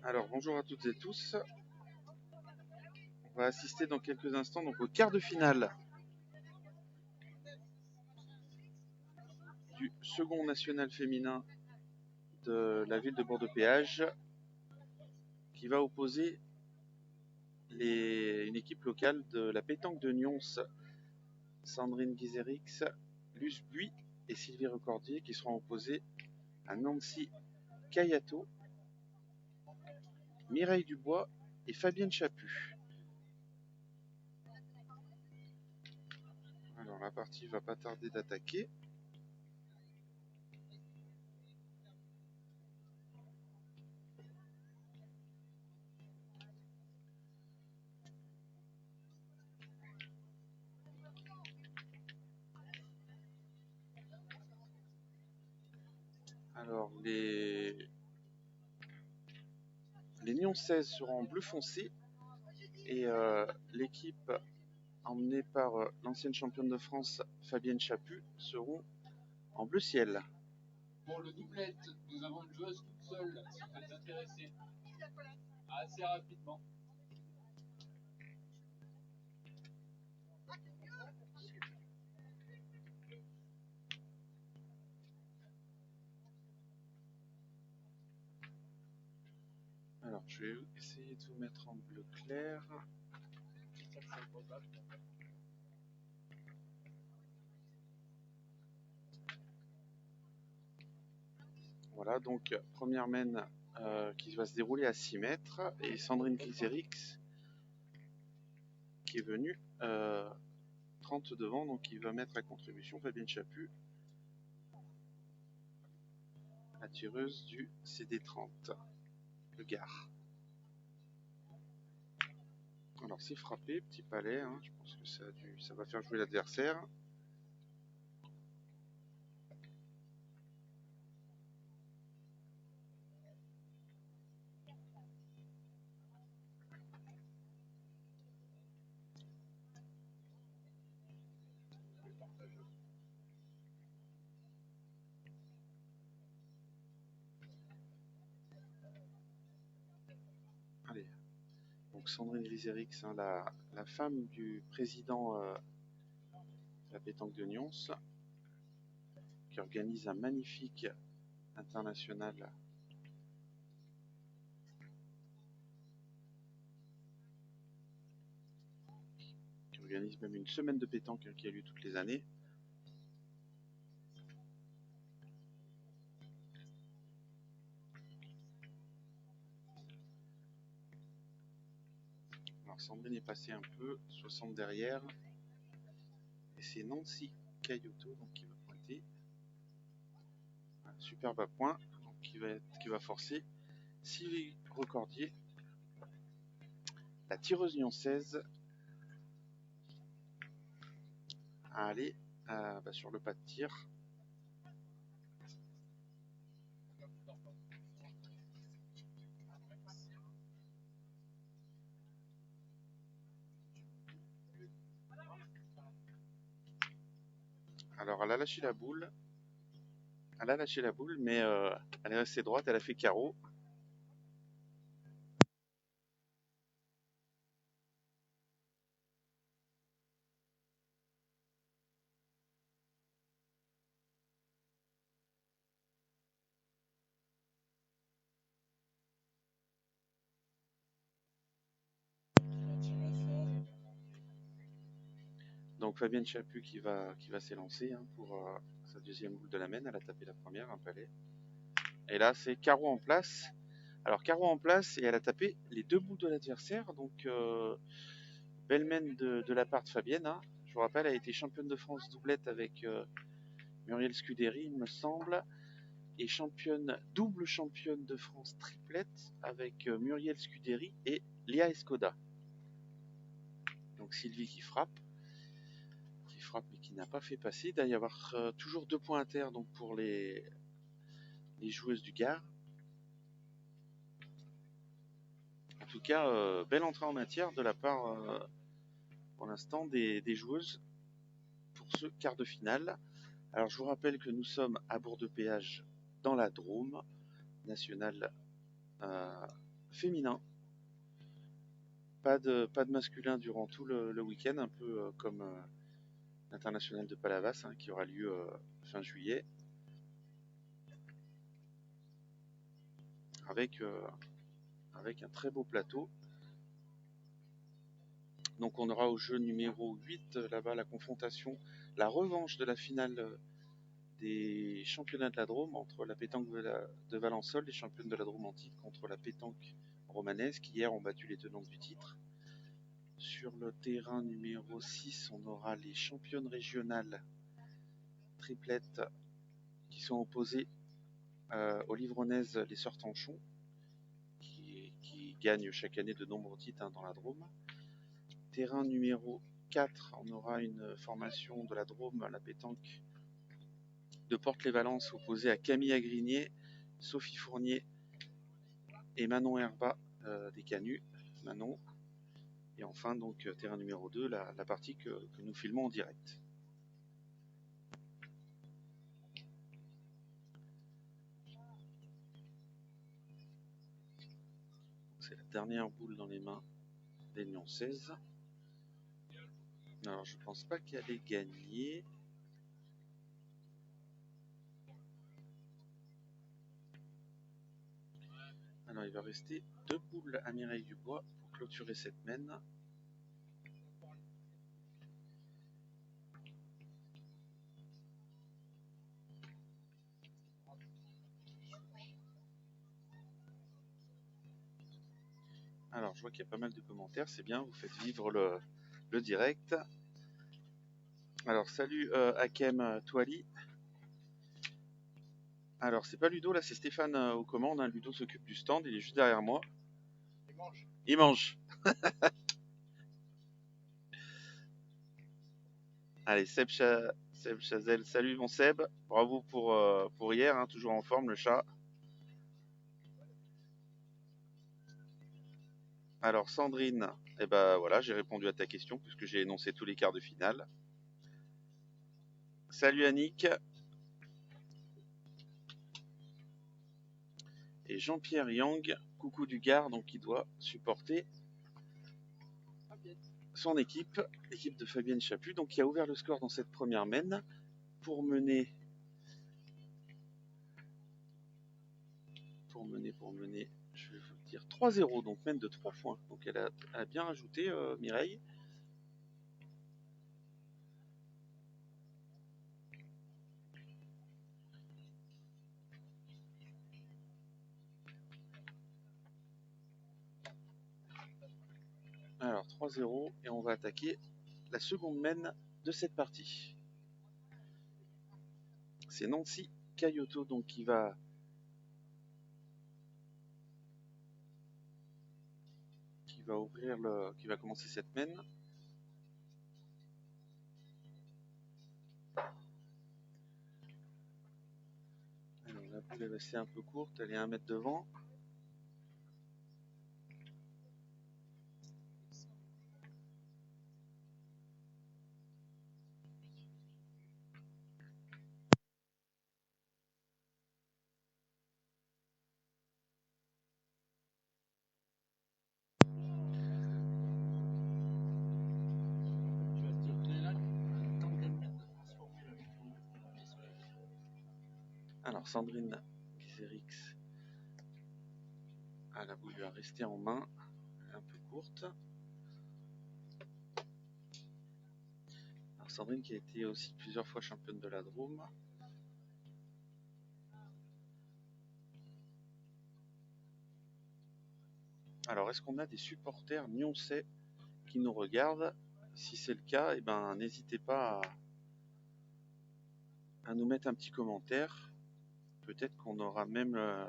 Alors bonjour à toutes et tous. On va assister dans quelques instants donc au quart de finale du second national féminin de la ville de Bordeaux-Péage qui va opposer une équipe locale de la pétanque de Nyons, Sandrine Guizerix, Luce Buis et Sylvie Recordier, qui seront opposées à Nancy Cayato, Mireille Dubois et Fabienne Chaput. Alors la partie va pas tarder d'attaquer. Alors les Nyons 16 seront en bleu foncé et l'équipe emmenée par l'ancienne championne de France Fabienne Chaput seront en bleu ciel. Pour le doublette, nous avons une joueuse toute seule, si vous êtes intéressé. Assez rapidement. Alors je vais essayer de vous mettre en bleu clair. Voilà, donc première mène qui va se dérouler à 6 mètres et Sandrine Guizerix qui est venue 30 devant, donc il va mettre à contribution Fabienne Chaput, la tireuse du CD30, le Gard. Alors c'est frappé, petit palais, hein, je pense que ça va faire jouer l'adversaire. Allez, donc Sandrine Guizerix, hein, la femme du président de la pétanque de Nyons, qui organise un magnifique international qui organise même une semaine de pétanque qui a lieu toutes les années. Alors Sandrine est passée un peu, 60 derrière, et c'est Nancy Cayoto donc, qui va pointer. Un superbe à point, donc, qui va forcer Sylvie Recordier, la tireuse nyonçaise, à aller sur le pas de tir. Alors elle a lâché la boule, mais elle est restée droite, elle a fait carreau. Donc Fabienne Chaput qui va s'élancer hein, pour sa deuxième boule de la mène. Elle a tapé la première, un palais. Et là c'est carreau en place. Alors carreau en place et elle a tapé les deux boules de l'adversaire. Donc belle mène de la part de Fabienne. Hein. Je vous rappelle, elle a été championne de France doublette avec Muriel Scuderi, il me semble. Et double championne de France triplette avec Muriel Scuderi et Léa Escoda. Donc Sylvie qui frappe mais qui n'a pas fait passer. Il doit y avoir toujours 2 points à terre donc pour les joueuses du Gard. En tout cas, belle entrée en matière de la part pour l'instant des joueuses pour ce quart de finale. Alors je vous rappelle que nous sommes à Bordeaux-Péage dans la Drôme nationale féminin. Pas de masculin durant tout le week-end, un peu comme l'international de Palavas qui aura lieu fin juillet. Avec un très beau plateau. Donc on aura au jeu numéro 8 là-bas la confrontation, la revanche de la finale des championnats de la Drôme entre la pétanque de Valençol, les championnes de la Drôme en titre, contre la pétanque romanaise qui hier ont battu les tenantes du titre. Sur le terrain numéro 6, on aura les championnes régionales triplettes qui sont opposées aux Livronnaises, les Sœurs Tanchon, qui gagnent chaque année de nombreux titres dans la Drôme. Terrain numéro 4, on aura une formation de la Drôme à la pétanque de Porte-les-Valences opposée à Camille Agrinier, Sophie Fournier et Manon Herba des Canuts. Manon. Et enfin, donc, terrain numéro 2, la partie que nous filmons en direct. C'est la dernière boule dans les mains des Lyon 16. Alors, je pense pas qu'elle ait gagné. Alors, il va rester 2 boules à Mireille Dubois pour clôturer cette mène. Alors, je vois qu'il y a pas mal de commentaires, c'est bien, vous faites vivre le direct. Alors, salut Hakem Touali. Alors, c'est pas Ludo, là, c'est Stéphane aux commandes. Ludo s'occupe du stand, il est juste derrière moi. Il mange. Allez, Seb Chazel, salut mon Seb. Bravo pour hier, toujours en forme, le chat. Alors, Sandrine, eh ben voilà, j'ai répondu à ta question puisque j'ai énoncé tous les quarts de finale. Salut Annick. Et Jean-Pierre Yang, coucou du Gard, donc qui doit supporter son équipe, l'équipe de Fabienne Chaput, donc qui a ouvert le score dans cette première mène pour mener, je vais vous le dire, 3-0, donc mène de 3 points. Donc elle a bien ajouté Mireille. Alors 3-0 et on va attaquer la seconde mène de cette partie. C'est Nancy Cayoto donc qui va qui va commencer cette mène. Alors la boule est restée un peu courte, elle est 1 mètre devant. Alors Sandrine Gizerix, la boule lui a resté en main, elle est un peu courte. Alors Sandrine qui a été aussi plusieurs fois championne de la Drôme. Alors est-ce qu'on a des supporters nyonçais qui nous regardent? Si c'est le cas, eh ben, n'hésitez pas à nous mettre un petit commentaire. Peut-être qu'on aura même le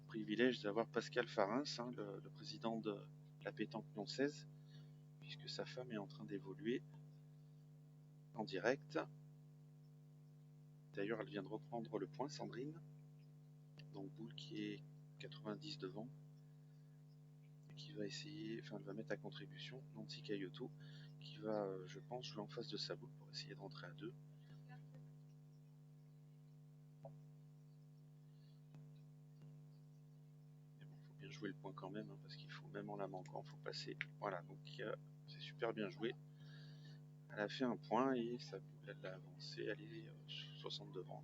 privilège d'avoir Pascal Farins, le président de la pétanque nyonçaise, puisque sa femme est en train d'évoluer en direct. D'ailleurs, elle vient de reprendre le point, Sandrine. Donc boule qui est 90 devant, qui va essayer, enfin elle va mettre à contribution Nancy Cayoto, qui va, je pense, jouer en face de sa boule pour essayer de rentrer à 2. bien joué le point quand même, hein, parce qu'il faut, même en la manquant, il faut passer. Voilà, donc c'est super bien joué. Elle a fait un point et sa boule, elle a avancé, elle est 60 devant.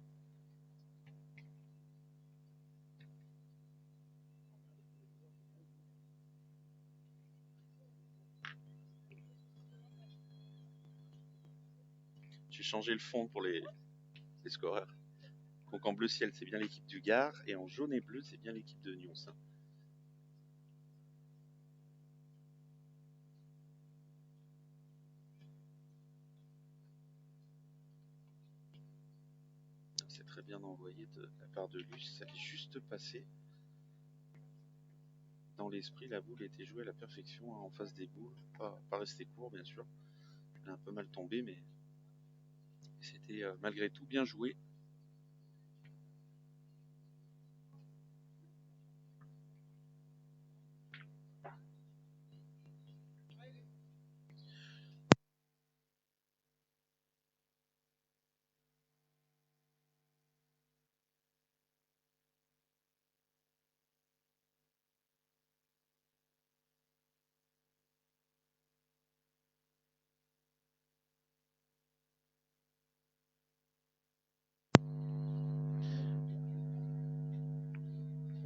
J'ai changé le fond pour les scoreurs. Donc en bleu ciel, c'est bien l'équipe du Gard, et en jaune et bleu, c'est bien l'équipe de Nyons. C'est très bien envoyé de la part de Luce, ça est juste passé. Dans l'esprit, la boule était jouée à la perfection, hein, en face des boules, pas rester court bien sûr. Elle a un peu mal tombé, mais c'était malgré tout bien joué.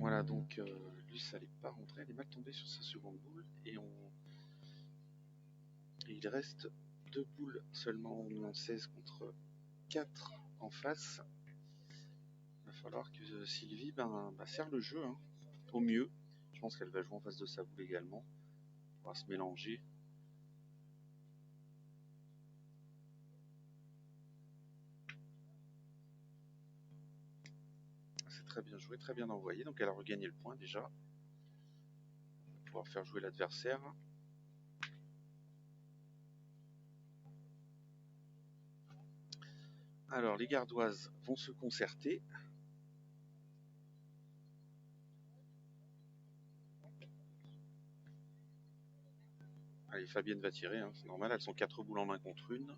Voilà, donc Luce, elle n'est pas rentrée, elle est mal tombée sur sa seconde boule, et il reste 2 boules seulement en 16 contre 4 en face. Il va falloir que Sylvie serre le jeu, hein, au mieux. Je pense qu'elle va jouer en face de sa boule également. On va se mélanger. C'est très bien joué, très bien envoyé. Donc elle a regagné le point déjà. On va pouvoir faire jouer l'adversaire. Alors les gardoises vont se concerter. Allez, Fabienne va tirer, hein, c'est normal, elles sont 4 boules en main contre une.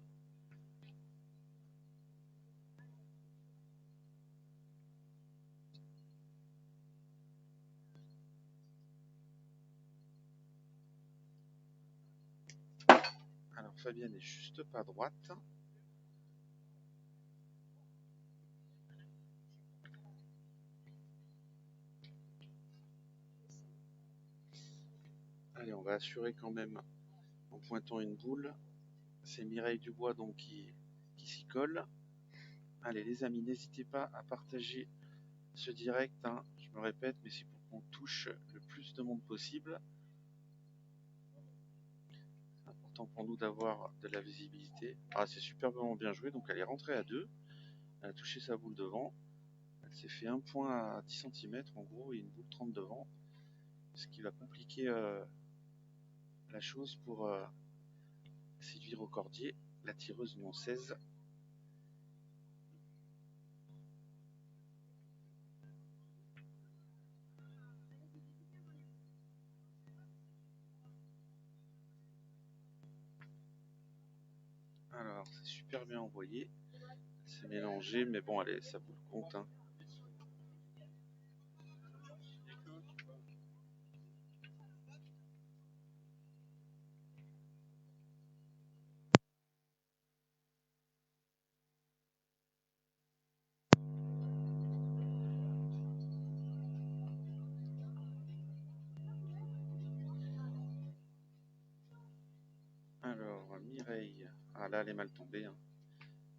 Alors Fabienne est juste pas droite. Allez, on va assurer quand même en pointant une boule. C'est Mireille Dubois donc qui s'y colle. Allez les amis, n'hésitez pas à partager ce direct, hein. Je me répète, mais c'est pour qu'on touche le plus de monde possible. C'est important pour nous d'avoir de la visibilité. Ah, c'est superbement bien joué, donc elle est rentrée à 2. Elle a touché sa boule devant. Elle s'est fait un point à 10 cm en gros et une boule 30 devant. Ce qui va compliquer la chose pour Sylvie Recordier, la tireuse non 16. Alors, c'est super bien envoyé. C'est mélangé, mais bon, allez, ça vaut le compte, hein. Alors, Mireille. Ah là, elle est mal tombée, hein.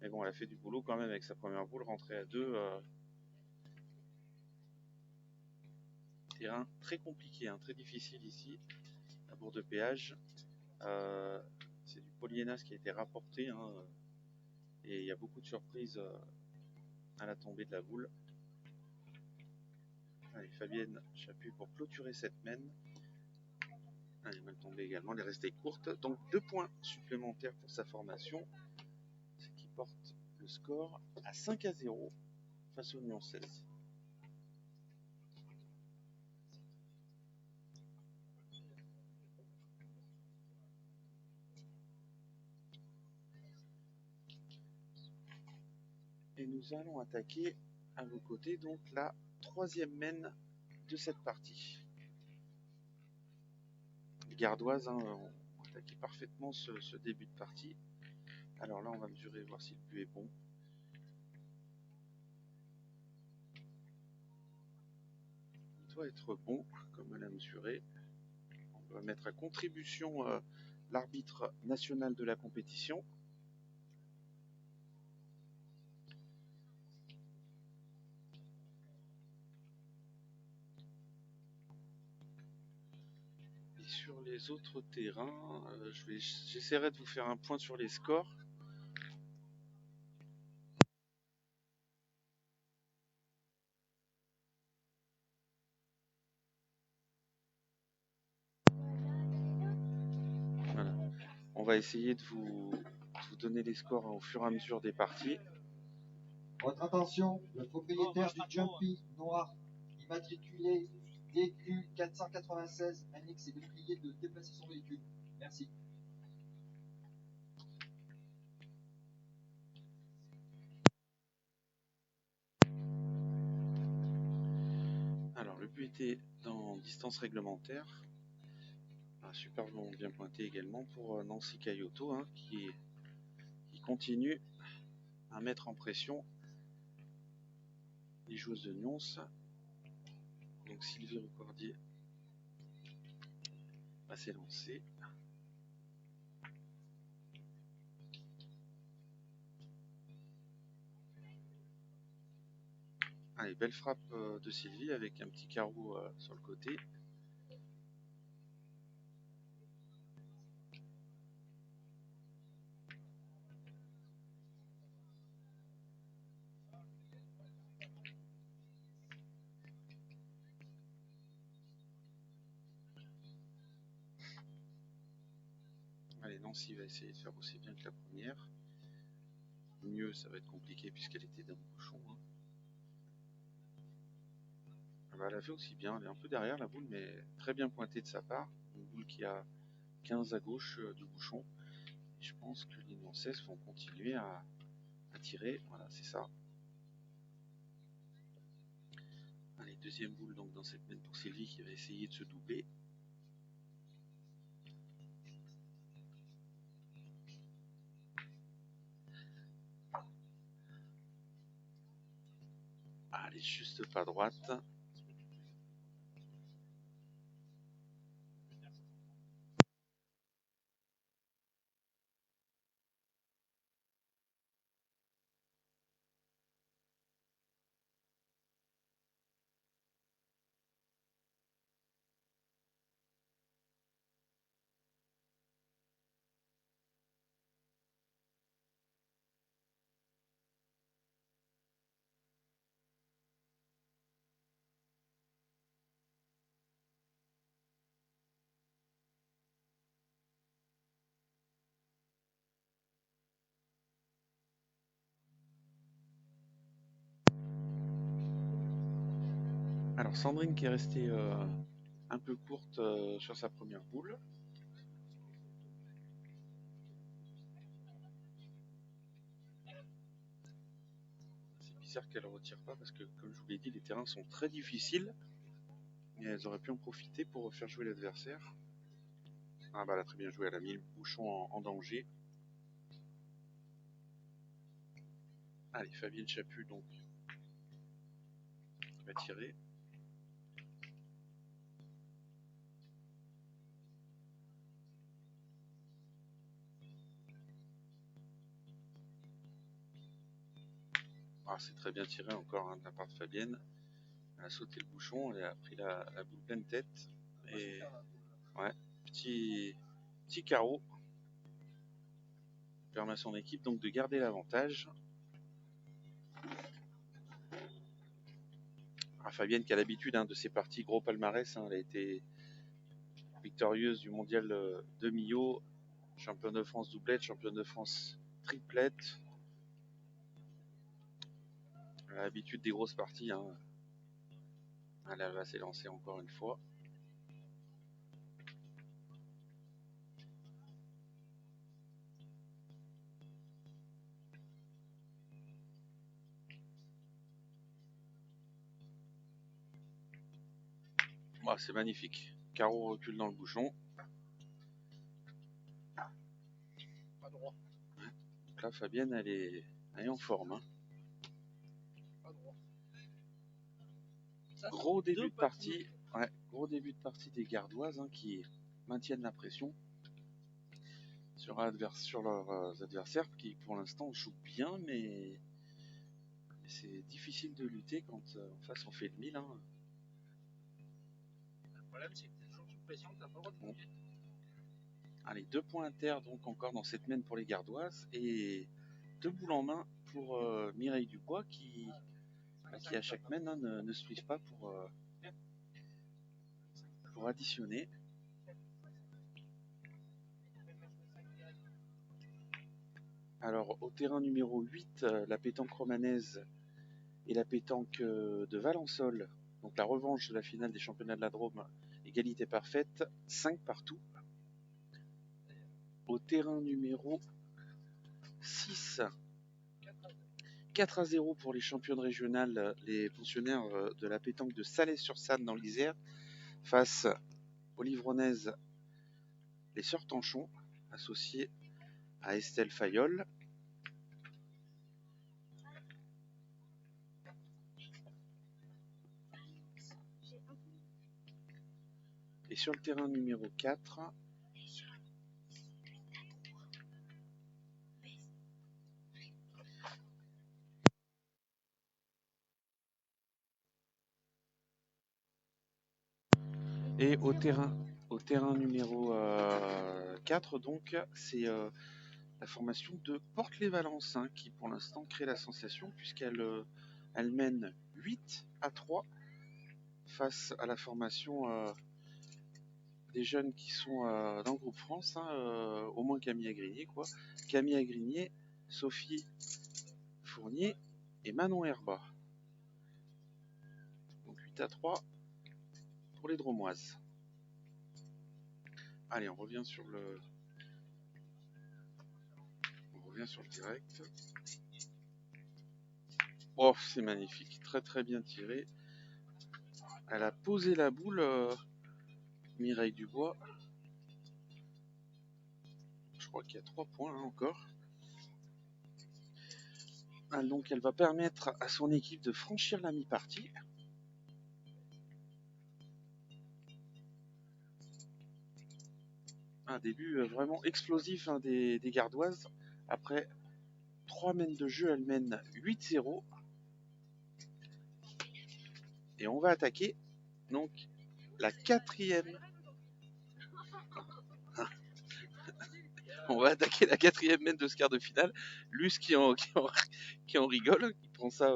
Mais bon, elle a fait du boulot quand même avec sa première boule, rentrée à 2. Terrain très compliqué, hein, très difficile ici, à Bourg de Péage. C'est du polyénas qui a été rapporté, hein, et il y a beaucoup de surprises à la tombée de la boule. Allez, Fabienne Chaput pour clôturer cette mène. Elle est mal tombée également, elle est restée courte. Donc 2 points supplémentaires pour sa formation, ce qui porte le score à 5-0 face au Nyon 16. Et nous allons attaquer à vos côtés donc la 3e mène de cette partie. gardoise, hein, on attaquait parfaitement ce début de partie. Alors là, on va mesurer, voir si le but est bon. Il doit être bon, comme elle a mesuré. On va mettre à contribution l'arbitre national de la compétition. Et sur les autres terrains, j'essaierai de vous faire un point sur les scores. Voilà. On va essayer de vous donner les scores au fur et à mesure des parties. Votre attention, le propriétaire du Jumpy noir immatriculé DQ 496 NX est prié de déplacer son véhicule. Merci. Alors le but était dans distance réglementaire. Superbement bien pointé également pour Nancy Cayoto, hein, qui continue à mettre en pression les joueuses de Nyons. Donc Sylvie Recordier va s'élancer. Allez, belle frappe de Sylvie avec un petit carreau sur le côté. Allez, Nancy va essayer de faire aussi bien que la première. Mieux, ça va être compliqué puisqu'elle était dans le bouchon. Hein. Elle a fait aussi bien, elle est un peu derrière la boule, mais très bien pointée de sa part. Une boule qui a 15 à gauche du bouchon. Et je pense que les Nançaises vont continuer à tirer. Voilà, c'est ça. Allez, deuxième boule donc dans cette mène pour Sylvie qui va essayer de se doubler. Allez, juste pas droite. Alors Sandrine qui est restée un peu courte sur sa première boule. C'est bizarre qu'elle ne retire pas parce que comme je vous l'ai dit, les terrains sont très difficiles et elles auraient pu en profiter pour faire jouer l'adversaire. Ah bah elle a très bien joué, elle a mis le bouchon en danger. Allez, Fabienne Chaput donc va tirer. Ah, c'est très bien tiré encore hein, de la part de Fabienne. Elle a sauté le bouchon, elle a pris la boule pleine tête. Et ouais, petit carreau. Permet à son équipe donc de garder l'avantage. Fabienne qui a l'habitude hein, de ces parties gros palmarès, hein, elle a été victorieuse du mondial de Millau, championne de France doublette, championne de France triplette. Elle a l'habitude des grosses parties. Hein. Elle va s'élancer encore une fois. Oh, c'est magnifique. Carreau recule dans le bouchon. Donc là, Fabienne, elle est en forme. Hein. Gros début de partie. Ouais, gros début de partie des Gardoises hein, qui maintiennent la pression sur leurs adversaires qui pour l'instant jouent bien, mais c'est difficile de lutter quand en face on fait le 1000. Hein. Le problème, c'est que tu es toujours sous pression, tu n'as pas le droit de bouger. Allez, 2 points inter donc encore dans cette mène pour les Gardoises et 2 boules en main pour Mireille Dubois qui à chaque mène hein, ne se prive pas pour additionner. Alors au terrain numéro 8, la pétanque romanaise et la pétanque de Valençol, donc la revanche de la finale des championnats de la Drôme, égalité parfaite, 5 partout. Au terrain numéro 6, 4-0 pour les championnes régionales, les pensionnaires de la pétanque de Salé-sur-Sanne dans l'Isère, face aux Livronnaises, les Sœurs Tanchon, associées à Estelle Fayol. Et sur le terrain numéro 4, et au terrain numéro 4, donc, c'est la formation de Porte-les-Valences hein, qui pour l'instant crée la sensation puisqu'elle elle mène 8-3 face à la formation des jeunes qui sont dans le groupe France, hein, au moins Camille Agrinier, quoi. Camille Agrinier, Sophie Fournier et Manon Herba. Donc 8-3 pour les Dromoises. Allez, on revient sur le direct. Oh, c'est magnifique, très très bien tiré. Elle a posé la boule, Mireille Dubois. Je crois qu'il y a 3 points hein, encore. Ah, donc elle va permettre à son équipe de franchir la mi-partie. Un début vraiment explosif hein, des Gardoises. Après 3 mènes de jeu, elle mène 8-0. Et on va attaquer donc la 4e. On va attaquer la 4e mène de ce quart de finale. Luce qui en rigole, qui prend ça.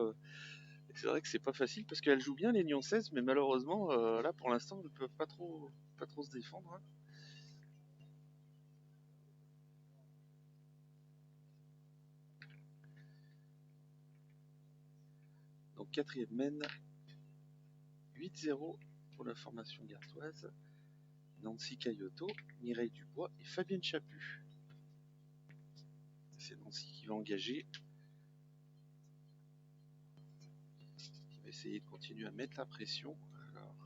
C'est vrai que c'est pas facile parce qu'elle joue bien les Nyon 16, mais malheureusement là pour l'instant elles ne peuvent pas trop se défendre. Hein. Donc 4e mène, 8-0 pour la formation gardoise. Nancy Cayoto, Mireille Dubois et Fabienne Chaput. C'est Nancy qui va engager. Qui va essayer de continuer à mettre la pression. Alors,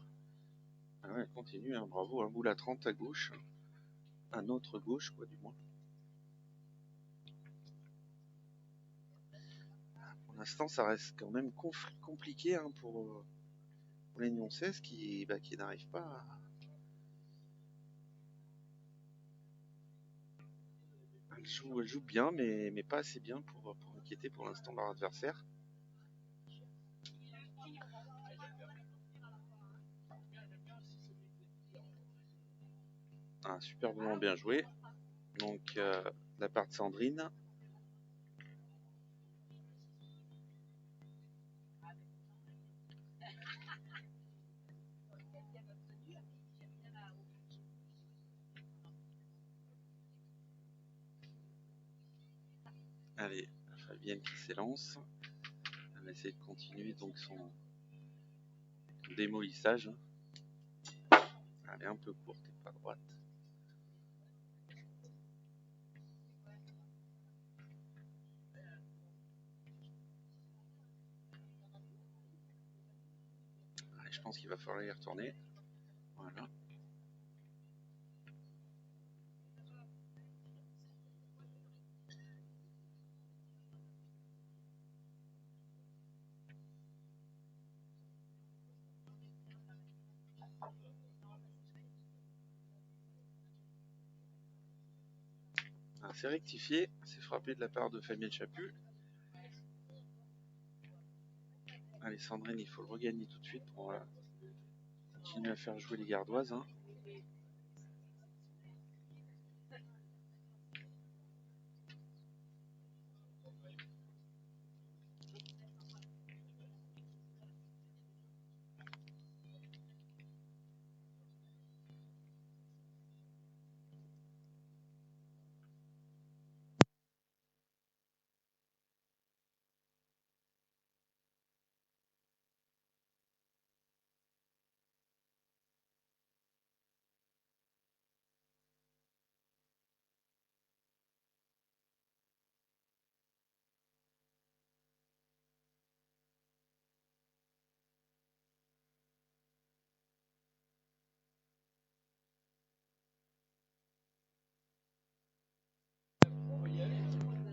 ah ouais, elle continue, hein, bravo, un boule à 30 à gauche. Un autre gauche, quoi, du moins. Pour l'instant, ça reste quand même compliqué hein, pour les Nyon 16 qui n'arrivent pas à... Elle joue bien, mais pas assez bien pour inquiéter pour l'instant leur adversaire. Ah, superbement bien joué. Donc, la part de Sandrine. Allez, Fabienne qui s'élance. Elle va essayer de continuer donc son démolissage. Elle est un peu courte et pas droite. Allez, je pense qu'il va falloir y retourner. Voilà. Ah, c'est rectifié, c'est frappé de la part de Fabien Chaput. Allez, Sandrine, il faut le regagner tout de suite pour continuer à faire jouer les gardoises. Hein.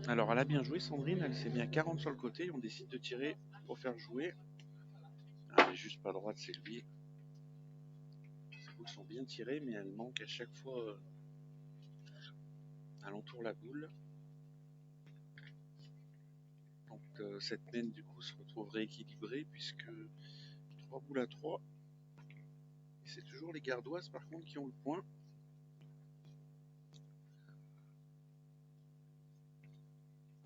Alors, elle a bien joué, Sandrine. Elle s'est mis à 40 sur le côté. Et on décide de tirer pour faire jouer. Elle n'est juste pas droite, c'est lui. Les boules sont bien tirées, mais elle manque à chaque fois. Elle entoure la boule. Donc, cette main, du coup, se retrouve rééquilibrée puisque 3 boules à 3. Et c'est toujours les gardoises, par contre, qui ont le point.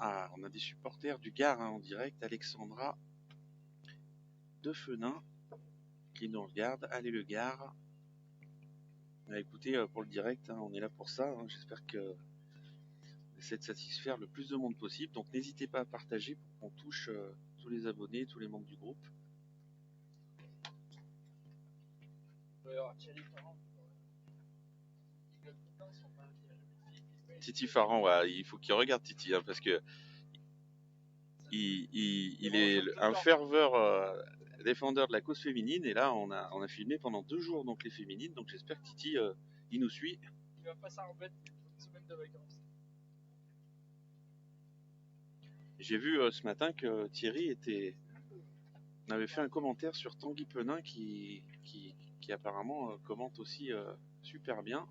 Ah, on a des supporters du Gard hein, en direct. Alexandra de Fenin qui nous regarde. Allez le Gard. Écoutez, pour le direct, hein, on est là pour ça. Hein. J'espère que on essaie de satisfaire le plus de monde possible. Donc n'hésitez pas à partager pour qu'on touche tous les abonnés, tous les membres du groupe. Titi Farran, ouais, il faut qu'il regarde Titi hein, parce que il est un ferveur défendeur de la cause féminine et là on a filmé pendant 2 jours donc les féminines donc j'espère que Titi il nous suit. Il va pas s'en remettre une semaine de vacances. J'ai vu ce matin que Thierry avait fait un commentaire sur Tanguy Penin qui apparemment commente aussi super bien.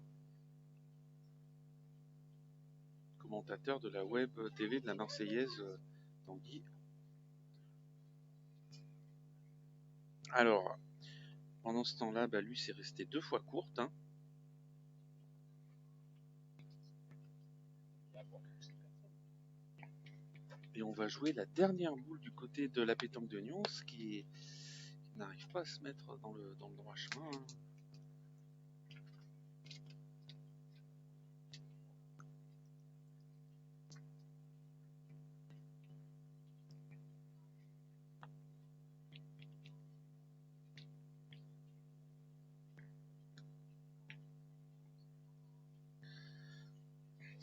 Commentateur de la web TV de la Marseillaise Tanguy. Alors, pendant ce temps-là, lui c'est resté 2 fois courte. Hein. Et on va jouer la dernière boule du côté de la pétanque de Nyons qui n'arrive pas à se mettre dans le droit chemin. Hein.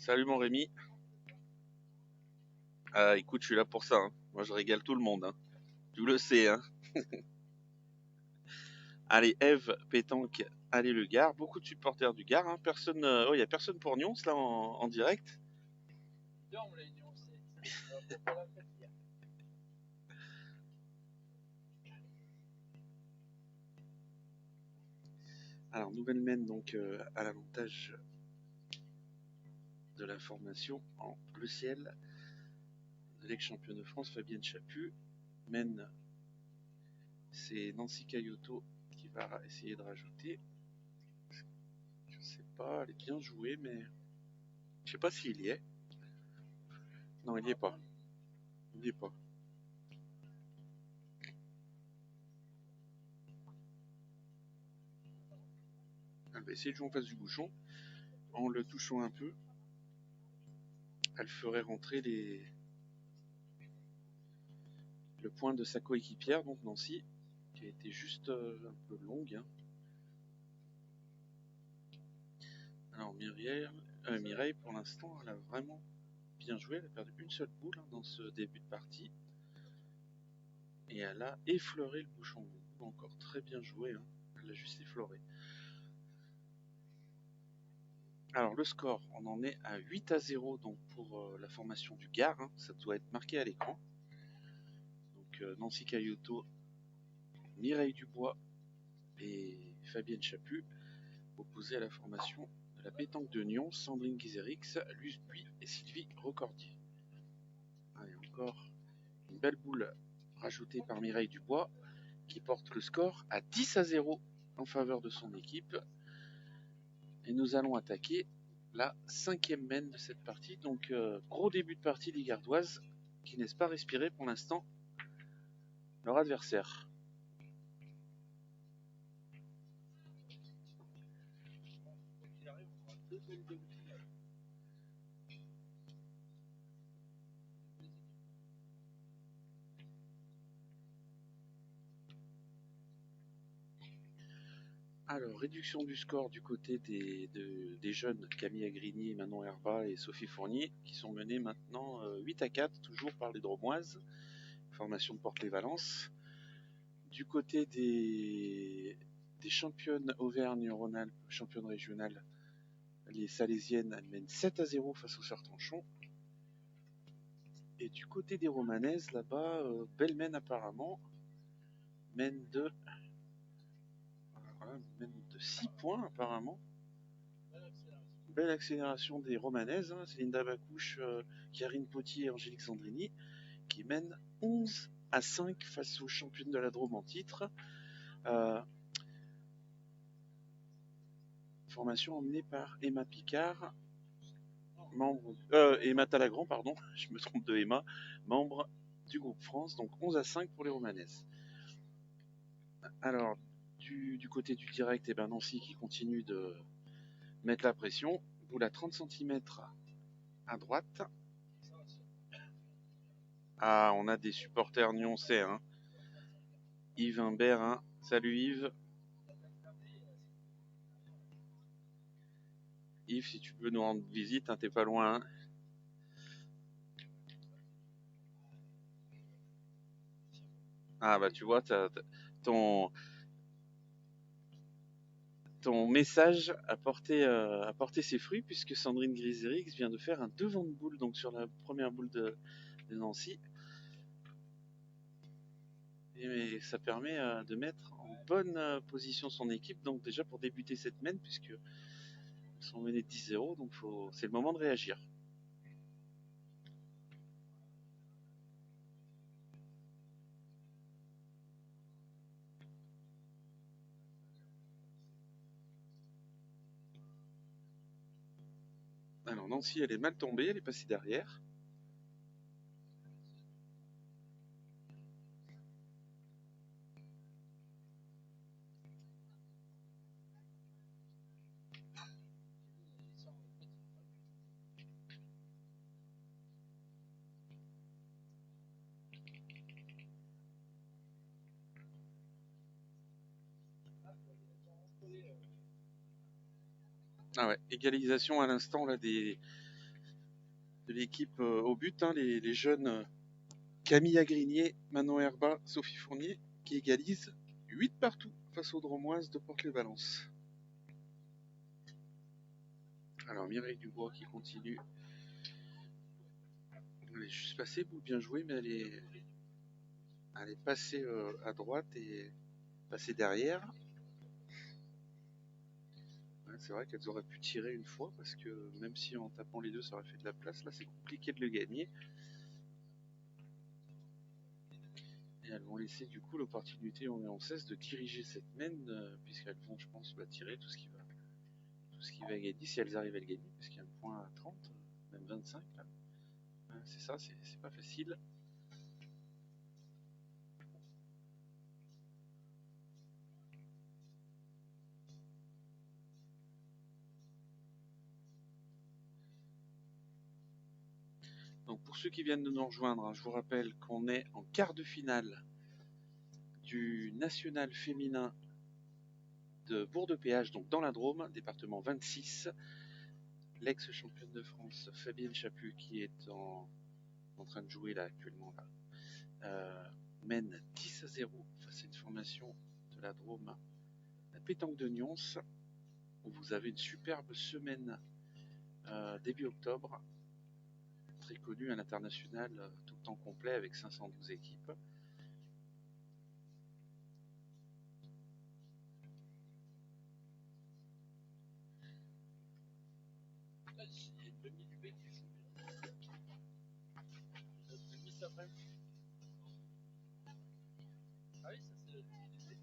Salut mon Rémi. Ah, écoute, je suis là pour ça. Hein. Moi, je régale tout le monde. Hein. Tu le sais. Hein. Allez, Eve, pétanque, allez le Gard. Beaucoup de supporters du Gard. Hein. Personne, y a personne pour Nyons là en direct. On l'a énoncé. Alors, nouvelle mène donc à l'avantage de la formation en bleu ciel de l'ex-champion de France, Fabienne Chaput. Mène, c'est Nancy Cayoto qui va essayer de rajouter. Je sais pas, elle est bien jouée, mais je sais pas s'il y est. Non, il n'y est pas. Il n'y est pas. Elle va essayer de jouer en face du bouchon en le touchant un peu. Elle ferait rentrer le point de sa coéquipière, donc Nancy, qui a été juste un peu longue. Hein. Alors Mireille, pour l'instant, elle a vraiment bien joué. Elle a perdu une seule boule hein, dans ce début de partie. Et elle a effleuré le bouchon. Encore très bien joué. Hein. Elle l'a juste effleuré. Alors le score, on en est à 8-0 donc pour la formation du Gard. Hein. Ça doit être marqué à l'écran. Donc Nancy Cayoto, Mireille Dubois et Fabienne Chaput, opposée à la formation de la pétanque de Nyon, Sandrine Guizerix, Luce Buis et Sylvie Recordier. Et encore une belle boule rajoutée par Mireille Dubois qui porte le score à 10-0 en faveur de son équipe. Et nous allons attaquer la 5e main de cette partie. Donc gros début de partie des Gardoises qui ne laissent pas respirer pour l'instant leur adversaire. Alors, réduction du score du côté des jeunes Camille Agrigny, Manon Herba et Sophie Fournier, qui sont menés maintenant 8-4, toujours par les Dromoises, formation de Porte-les-Valences. Du côté des championnes Auvergne-Rhône-Alpes, championnes régionales, les Salésiennes mènent 7-0 face aux Sœurs-Tranchon. Et du côté des Romanaises, là-bas, Belmen apparemment mène de 6 points apparemment. Belle accélération des Romanaises, hein. C'est Linda Bacouche, Karine Potier et Angélique Sandrini qui mènent 11-5 face aux championnes de la Drôme en titre. Formation emmenée par Emma Picard, Emma Talagrand, pardon, je me trompe de Emma, membre du groupe France, donc 11-5 pour les Romanaises. Alors, du côté du direct, Nancy qui continue de mettre la pression. Boule à 30 cm à droite. Ah, on a des supporters nyonçais. Hein. Yves Imbert. Hein. Salut Yves. Yves, si tu peux nous rendre visite, hein, t'es pas loin. Hein. Ah bah tu vois, ton message a porté ses fruits puisque Sandrine Grisérix vient de faire un devant de boule donc sur la première boule de Nancy. Et ça permet de mettre en bonne position son équipe, donc déjà pour débuter cette main puisque ils sont menés 10-0, donc c'est le moment de réagir. Alors Nancy, elle est mal tombée, elle est passée derrière. Ah ouais, égalisation à l'instant là de l'équipe au but, hein, les jeunes Camille Agrigné, Manon Herba, Sophie Fournier qui égalisent 8 partout face aux Dromoises de Porte-les-Valences. Alors Mireille Dubois qui continue. Elle est juste passée, boule bien jouée, mais elle est passée à droite et passée derrière. C'est vrai qu'elles auraient pu tirer une fois parce que même si en tapant les deux ça aurait fait de la place, là c'est compliqué de le gagner. Et elles vont laisser du coup l'opportunité aux Néonçaises de diriger cette main puisqu'elles vont je pense tirer tout ce qui va gagner si elles arrivent à le gagner parce qu'il y a un point à 30, même 25 là. C'est ça, c'est pas facile. Donc pour ceux qui viennent de nous rejoindre, hein, je vous rappelle qu'on est en quart de finale du national féminin de Bourg-de-Péage, donc dans la Drôme, département 26. L'ex-championne de France Fabienne Chaput qui est en train de jouer là actuellement mène 10-0 face à une formation de la Drôme, la pétanque de Nyons, où vous avez une superbe semaine début octobre, très connue à l'international, tout le temps complet avec 512 équipes. match, il y a une demi du bec qui joue. Une demi cet après-midi. Ah oui, ça c'est la demi du bec.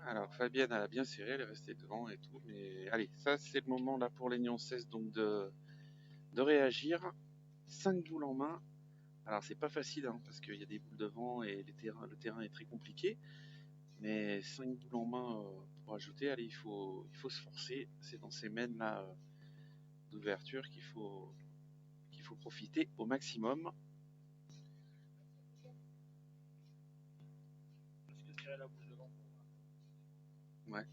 Alors Fabienne, elle a bien serré, elle est restée devant et tout, mais allez, ça c'est le moment là pour les Lyon 16 donc de réagir. 5 boules en main. Alors c'est pas facile hein, parce qu'il y a des boules devant et le terrain est très compliqué, mais 5 boules en main pour ajouter, allez, il faut se forcer. C'est dans ces mènes là d'ouverture qu'il faut profiter au maximum. Parce que tirer la boule devant. Ouais.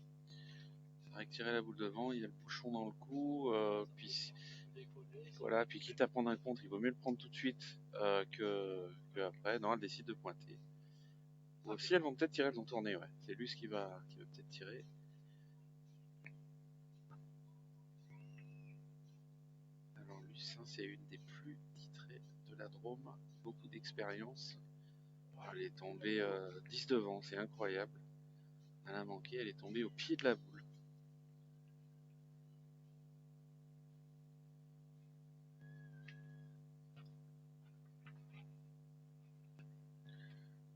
C'est vrai que tirer la boule devant, il y a le bouchon dans le cou, puis voilà, puis quitte à prendre un contre, il vaut mieux le prendre tout de suite que après. Non, elle décide de pointer. Ou aussi, elles vont peut-être tirer, elles vont tourner, ouais. C'est Luce qui va peut-être tirer. Alors Luce, hein, c'est une des plus titrées de la Drôme, beaucoup d'expérience. Oh, elle est tombée 10 devant, c'est incroyable. Elle a manqué, elle est tombée au pied de la boule.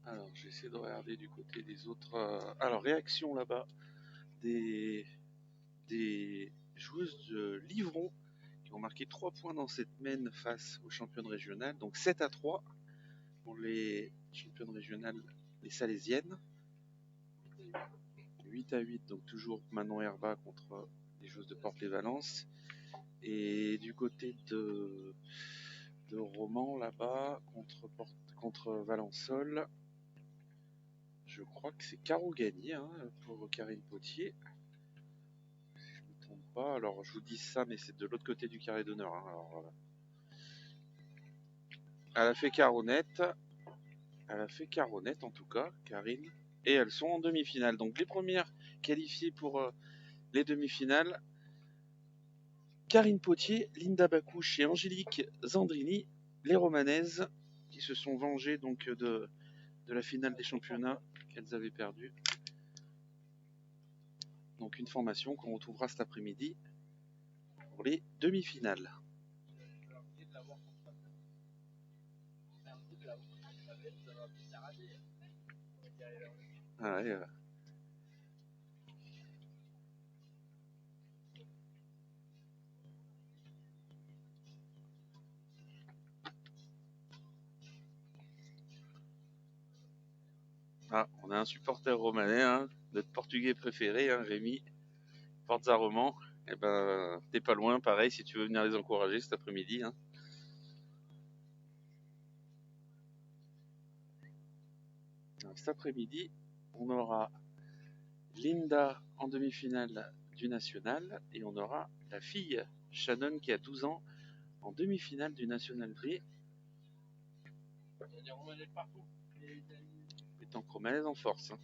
Alors, j'essaie de regarder du côté des autres. Alors, réaction là-bas des joueuses de Livron qui ont marqué 3 points dans cette mène face aux championnes régionales. Donc 7-3 pour les championnes régionales, les Salésiennes. 8-8, donc toujours Manon Herba contre les joueuses de Porte-les-Valences. Et du côté de Romans là-bas contre Valençol. Je crois que c'est Caro Gagné hein, pour Karine Potier. Si je ne me trompe pas. Alors je vous dis ça, mais c'est de l'autre côté du carré d'honneur. Hein. Alors, elle a fait Caronette. Elle a fait Caronette en tout cas, Karine. Et elles sont en demi-finale. Donc les premières qualifiées pour les demi-finales. Karine Potier, Linda Bacouche et Angélique Zandrini, les Romanaises, qui se sont vengées donc de la finale des championnats qu'elles avaient perdue. Donc une formation qu'on retrouvera cet après-midi pour les demi-finales. Ah ouais, Ah, on a un supporter romanais, hein, notre portugais préféré, hein, Rémi, Forza Roman. Eh ben, t'es pas loin, pareil, si tu veux venir les encourager cet après-midi. Hein. Alors, cet après-midi, on aura Linda en demi-finale du national et on aura la fille Shannon qui a 12 ans en demi-finale du National Prix. Il y a des romanais partout. Pétanque romanaise en force. Hein.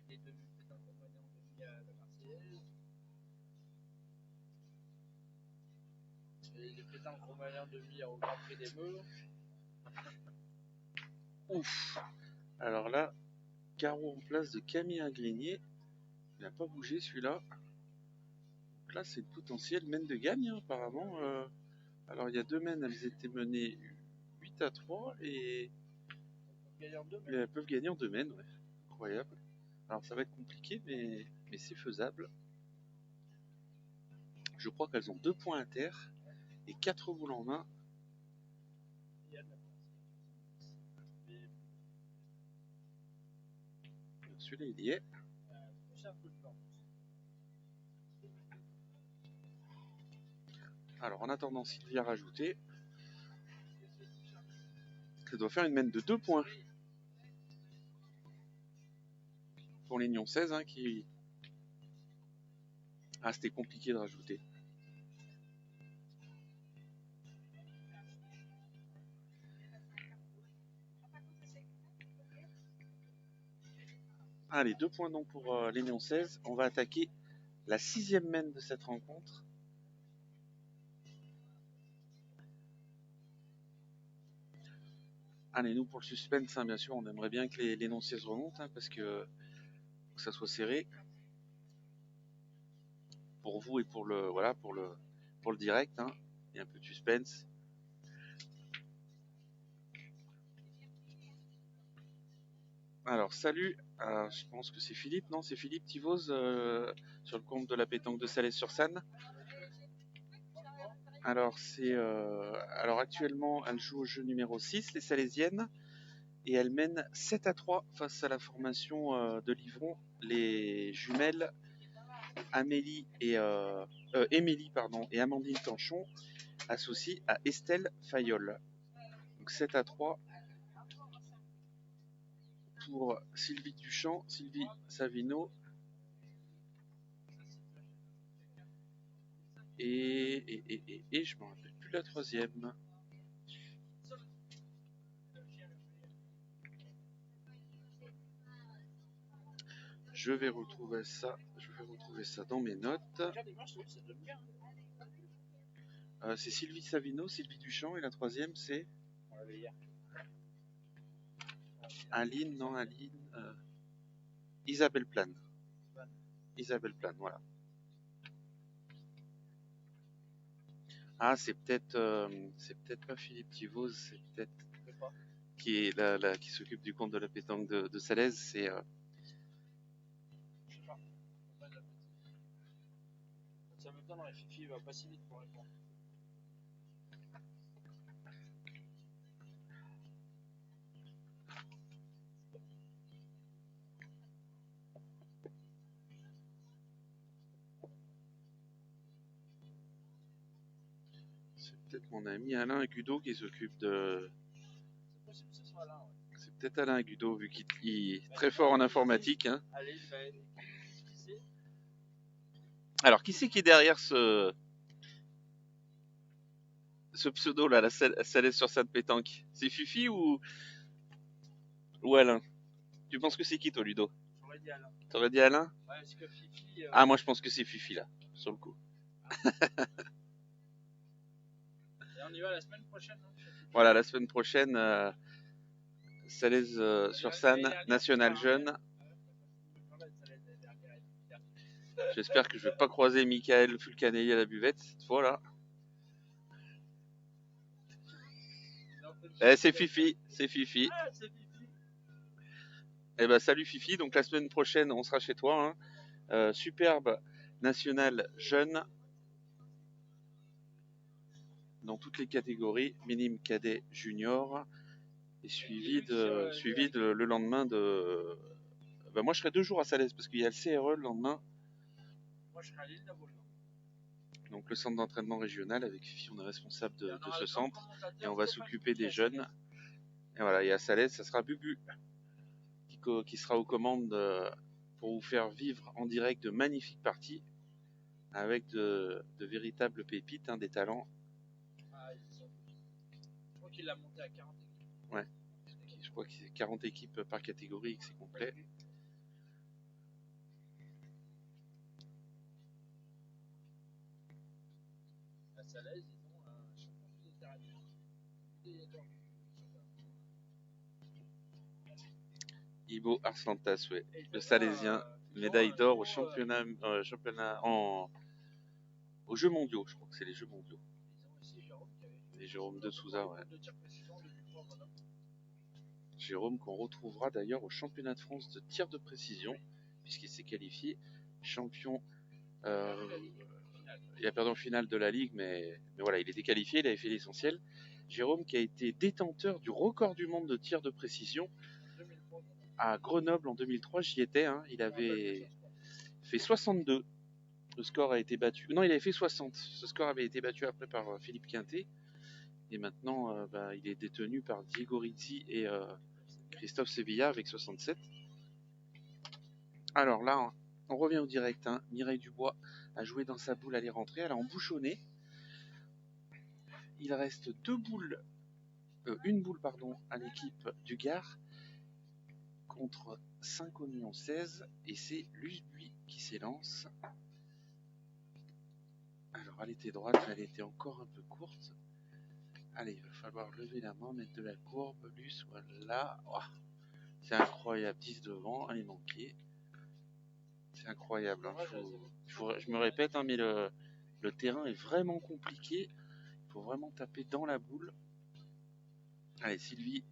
Il y avait des pétanques romanais en demi à la Marseillaise. Et des pétanques romanais en demi au Grand Prix des Meurs. Ouf. Alors là, carreau en place de Camille Agrinier. Il n'a pas bougé celui-là. Donc là, c'est le potentiel mène de gagne, hein, apparemment. Alors, il y a 2 mènes, elles étaient menées 8-3 et elles peuvent gagner en 2 mènes. Ouais. Incroyable. Alors, ça va être compliqué, mais c'est faisable. Je crois qu'elles ont 2 points à terre et 4 boules en main. Celui-là, il y est. Alors, en attendant Sylvie à rajouter, ça doit faire une mène de 2 points pour les Lyon 16 hein, qui... Ah, c'était compliqué de rajouter. Allez, 2 points donc pour les Lyon 16. On va attaquer la 6e mène de cette rencontre. Allez, nous pour le suspense, hein, bien sûr, on aimerait bien que l'énoncé se remonte, hein, parce que faut que ça soit serré pour vous et pour le voilà pour le direct, hein. Il y a un peu de suspense. Alors salut, je pense que c'est Philippe, non? C'est Philippe Tivose sur le compte de la pétanque de Salès-sur-Sanne. Alors alors actuellement elle joue au jeu numéro 6, les Salésiennes, et elle mène 7-3 face à la formation de Livron, les jumelles Émilie et Amandine Tanchon, associées à Estelle Fayolle. Donc 7-3 pour Sylvie Duchamp, Sylvie Savino et je me rappelle plus la troisième. Je vais retrouver ça dans mes notes. C'est Sylvie Savino, Sylvie Duchamp, et la troisième c'est Aline, Isabelle Plane. Isabelle Plane, voilà. Ah, c'est peut-être pas Philippe Tivose, c'est peut-être qui est qui s'occupe du compte de la pétanque de Salaise, c'est Je sais pas. Ça m'étonnerait, Fifi va pas si vite pour répondre. peut-être mon ami Alain Gudot qui s'occupe de. C'est possible que ce soit là, ouais. C'est peut-être Alain Gudot vu qu'il est très fort en informatique, hein. Allez, qui c'est? Alors qui c'est qui est derrière ce pseudo là, la Salaise sur Sanne pétanque? C'est Fifi ou Alain? Tu penses que c'est qui toi, Ludo? J'aurais dit Alain. T'aurais dit Alain? Ouais, parce que Fifi. Ah, moi je pense que c'est Fifi là, sur le coup. Et on y va la semaine prochaine, non? Voilà, la semaine prochaine, Salaise sur Sanne, National Jeune. J'espère que je vais pas croiser Michael Fulcanelli à la buvette cette fois là. C'est Fifi, c'est Fifi. Ah, c'est Fifi. Eh ben salut Fifi, donc la semaine prochaine on sera chez toi, hein. Superbe national jeune dans toutes les catégories, minime, cadet, junior, et suivi le lendemain de. Ben moi je serai 2 jours à Salaise parce qu'il y a le CRE le lendemain. Moi je serai à l'île d'Avoine. Donc le centre d'entraînement régional, avec Fifi on est responsable de ce centre et on va s'occuper des jeunes. Et voilà, et à Salaise ça sera Bubu qui sera aux commandes pour vous faire vivre en direct de magnifiques parties avec de véritables pépites, hein, des talents. Ah, je crois qu'il l'a monté à 40 équipes. Ouais, je crois qu'il y a 40 équipes par catégorie et que c'est complet. À Salaise, ils ont un champion méditerranéen. Ibo Arslantas, ouais. Le Salésien, médaille d'or au championnat aux Jeux mondiaux, je crois que c'est les Jeux mondiaux. Et Jérôme de Souza, ouais. Jérôme qu'on retrouvera d'ailleurs au championnat de France de tir de précision, puisqu'il s'est qualifié champion. Il a perdu en finale de la Ligue, mais voilà, il était qualifié, il avait fait l'essentiel. Jérôme qui a été détenteur du record du monde de tir de précision à Grenoble en 2003, j'y étais, hein. Il avait fait 62. Le score a été battu. Non, il avait fait 60. Ce score avait été battu après par Philippe Quintet. Et maintenant, il est détenu par Diego Rizzi et Christophe Sevilla avec 67. Alors là, on revient au direct, hein. Mireille Dubois a joué dans sa boule, elle est rentrée, elle a embouchonné. Il reste une boule à l'équipe du Gard contre 5 oignons 16 et c'est Lusbuis qui s'élance. Alors elle était droite, mais elle était encore un peu courte. Allez, il va falloir lever la main, mettre de la courbe, Luce, voilà. Oh, c'est incroyable, 10 devant, 1 manqué. C'est incroyable. Hein. Je me répète, hein, mais le terrain est vraiment compliqué. Il faut vraiment taper dans la boule. Allez, Sylvie.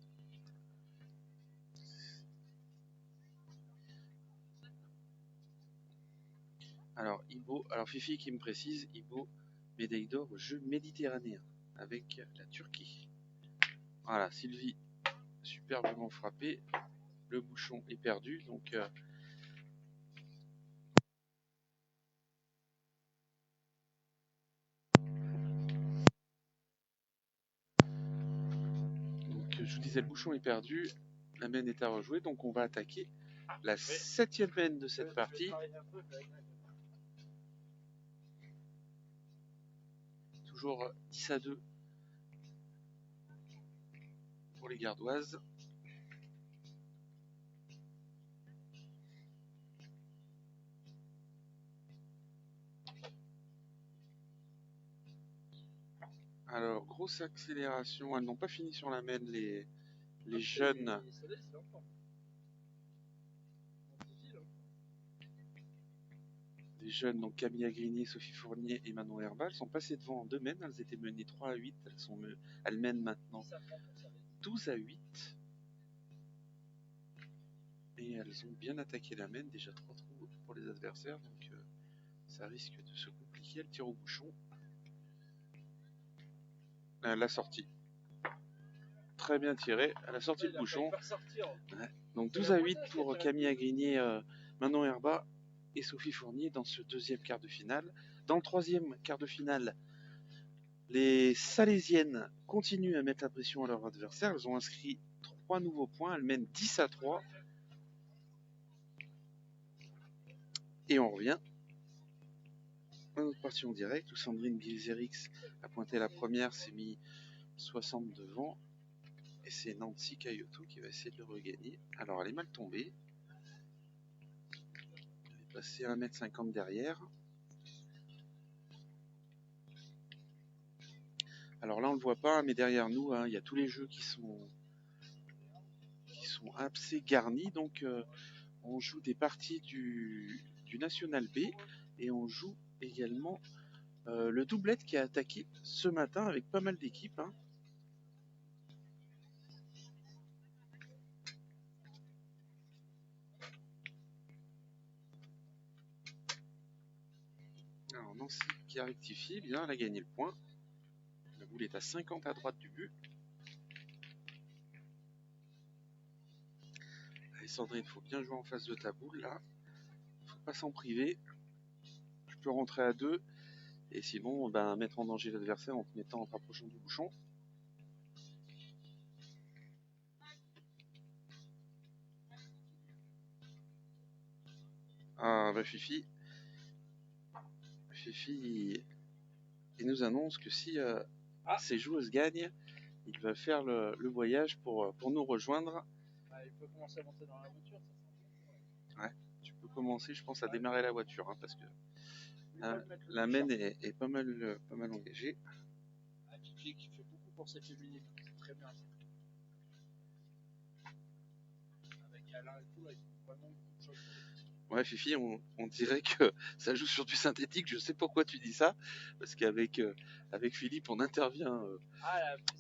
Alors, Fifi qui me précise, Ibo, médaille d'or aux Jeux méditerranéens avec la Turquie. Voilà, Sylvie, superbement frappée. Le bouchon est perdu, donc je vous disais, le bouchon est perdu. La main est à rejouer, donc on va attaquer la 7e main de cette partie. Toujours 10-2 pour les Gardoises. Alors, grosse accélération. Elles n'ont pas fini sur la main, les jeunes. Les jeunes, donc Camilla Grigny, Sophie Fournier et Manon Herbal, sont passées devant en 2 mènes. Elles étaient menées 3-8. Elles mènent maintenant 12-8. Et elles ont bien attaqué la main. Déjà 3 trous pour les adversaires. Donc ça risque de se compliquer. Elle tire au bouchon. La sortie. Très bien tiré. Elle a sorti le bouchon. Ouais. Donc 12-8 pour Camilla Grigny, Manon Herbal et Sophie Fournier dans ce 2e quart de finale. Dans le 3e quart de finale, les Salésiennes continuent à mettre la pression à leur adversaire. Elles ont inscrit 3 nouveaux points. Elles mènent 10-3. Et on revient à notre partie en direct où Sandrine Bilzerix a pointé la première, s'est mis 60 devant. Et c'est Nancy Cayoto qui va essayer de le regagner. Alors elle est mal tombée. Elle est passée à 1m50 derrière. Alors là on ne le voit pas, mais derrière nous, il y a tous les jeux qui sont assez garnis. Donc on joue des parties du National B et on joue également le doublette qui a attaqué ce matin avec pas mal d'équipes. Hein. Alors Nancy qui a rectifié, bien, elle a gagné le point. La boule est à 50 à droite du but. Allez Sandrine, il faut bien jouer en face de ta boule là. Faut pas s'en priver. Tu peux rentrer à 2 et sinon mettre en danger l'adversaire en te mettant en te rapprochant du bouchon. Ah Fifi il nous annonce que si ces joueuses gagnent, il va faire le voyage pour nous rejoindre. Il peut commencer à monter dans la voiture. Ouais, tu peux commencer, je pense, à démarrer la voiture, hein, parce que la main est pas mal engagée. Fifi qui fait beaucoup pour cette féminine, c'est très bien. Avec Alain et tout, là, ils font vraiment beaucoup de choses. Ouais, Fifi, on dirait que ça joue sur du synthétique. Je sais pourquoi tu dis ça, parce qu'avec Philippe, on intervient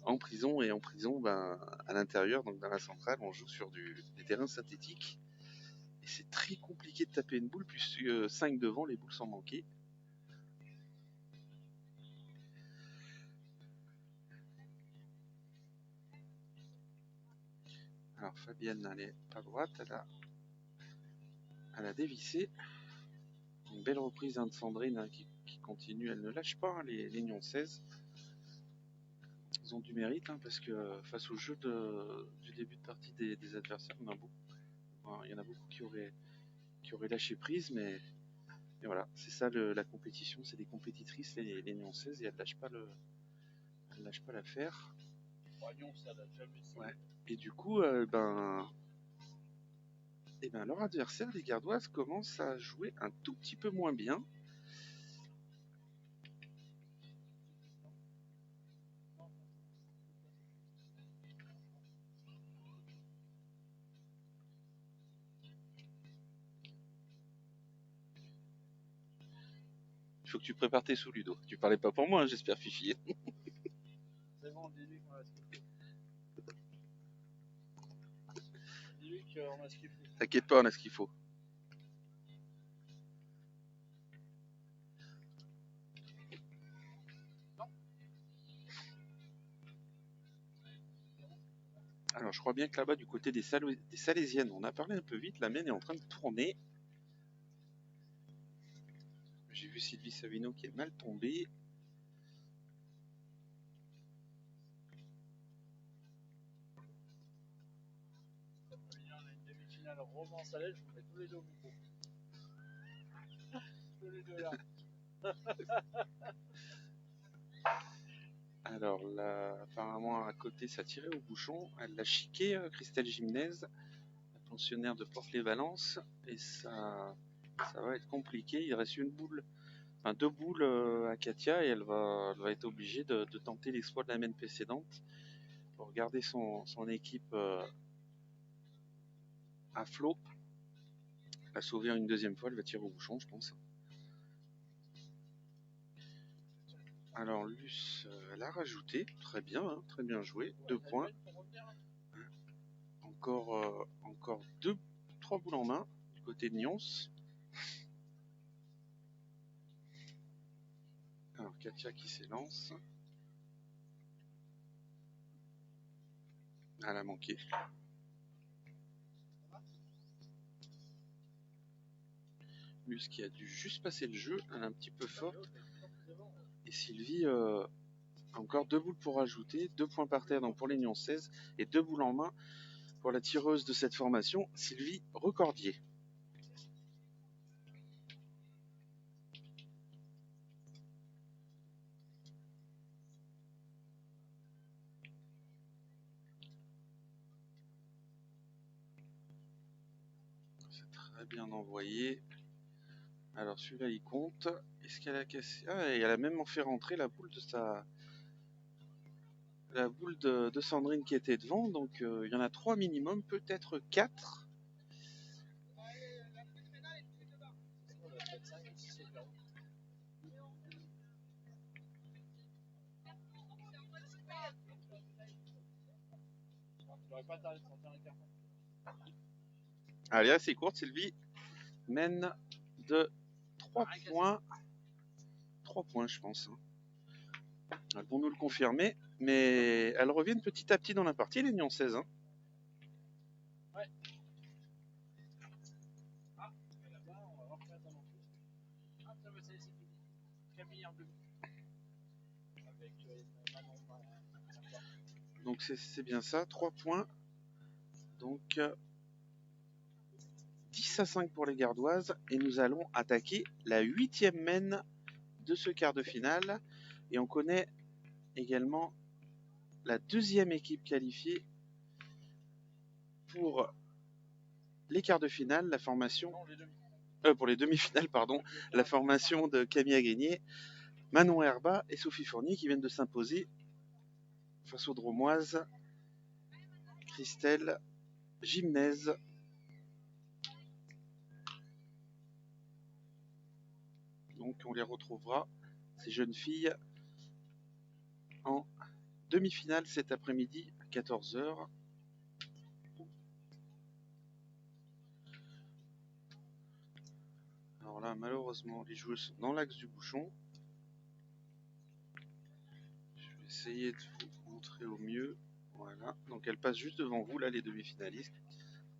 en prison et en prison, à l'intérieur, donc dans la centrale, on joue sur des terrains synthétiques. Et c'est très compliqué de taper une boule, plus 5 devant, les boules sans manquer. Alors Fabienne, elle est pas droite, elle a dévissé. Une belle reprise de Sandrine qui continue, elle ne lâche pas les lignons 16. Ils ont du mérite parce que face au jeu du début de partie des adversaires, il y en a beaucoup qui auraient lâché prise, mais voilà, c'est ça la compétition, c'est des compétitrices, les lignons 16, et elles ne lâchent pas l'affaire. Ouais. Et du coup, leur adversaire, les Gardoises, commencent à jouer un tout petit peu moins bien. Il faut que tu prépares tes sous, Ludo. Tu parlais pas pour moi, hein, j'espère, Fifi. C'est bon, dis-lui qu'on a ce qu'il faut. Dis-lui qu'on a ce qu'il faut. T'inquiète pas, on a ce qu'il faut. Alors, je crois bien que là-bas, du côté des Salésiennes, on a parlé un peu vite, la mienne est en train de tourner. J'ai vu Sylvie Savino qui est mal tombée. On a une demi-finale Romans-Salais, je vous mets tous les deux au micro. Tous les deux là. Alors là, apparemment, à côté, ça tirait au bouchon. Elle l'a chiqué, Christelle Gimnez, la pensionnaire de Port-les-Valences. Et ça va être compliqué. Il reste une boule. Enfin, 2 boules à Katia et elle va être obligée de tenter l'exploit de la semaine précédente pour garder son équipe à flot. La sauver une deuxième fois, elle va tirer au bouchon, je pense. Alors, Luce, elle a rajouté, très bien joué, 2 points. Encore 3 boules en main du côté de Nyons. Alors, Katia qui s'élance. Elle a manqué. Luce qui a dû juste passer le jeu, elle est un petit peu forte. Et Sylvie, encore 2 boules pour rajouter, 2 points par terre donc pour les Nyons 16 et 2 boules en main pour la tireuse de cette formation, Sylvie Recordier. C'est très bien envoyé. Alors celui-là il compte. Est-ce qu'elle a cassé? Ah, et elle a même fait rentrer la boule de Sandrine qui était devant. Donc il y en a 3 minimum, peut-être 4. Allez, assez courte, Sylvie mène de 3 points. 3 points, je pense. Elles vont nous le confirmer, mais elles reviennent petit à petit dans la partie, les Nyons 16. Ouais. Ah, et là-bas, on va voir que attends non plus. Ah, ça va, c'est fini. Camille en demi. Avec Manon. Donc c'est bien ça, 3 points. Donc 10-5 pour les Gardoises. Et nous allons attaquer la 8e mène de ce quart de finale. Et on connaît également la 2e équipe qualifiée pour les quarts de finale, la formation... pour les demi-finales, pardon, la formation de Camille Agrinier, Manon Herba et Sophie Fournier qui viennent de s'imposer face aux Dromoises, Christelle Gimnez. Donc on les retrouvera, ces jeunes filles, en demi-finale cet après-midi à 14h. Alors là, malheureusement, les joueuses sont dans l'axe du bouchon. Je vais essayer de vous montrer au mieux. Voilà, donc elles passent juste devant vous, là, les demi-finalistes.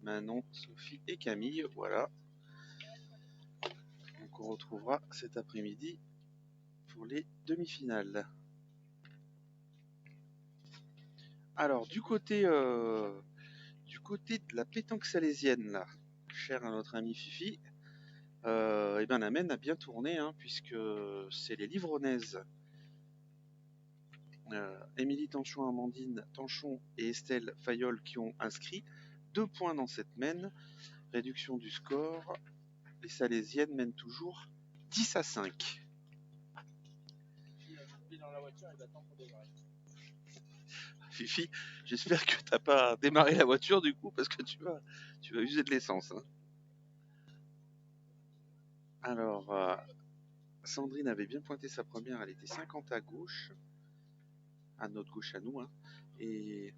Manon, Sophie et Camille, voilà. Donc on retrouvera cet après-midi pour les demi-finales. Alors, du côté de la pétanque salésienne, là, chère à notre ami Fifi, et ben la mène a bien tourné, hein, puisque c'est les Livronnaises, Émilie Tanchon, Amandine Tanchon et Estelle Fayol qui ont inscrit 2 points dans cette mène. Réduction du score, les Salésiennes mènent toujours 10-5. Fifi, j'espère que t'as pas démarré la voiture du coup, parce que tu vas user de l'essence. Hein. Alors, Sandrine avait bien pointé sa première, elle était 50 à gauche, à notre gauche à nous, hein, et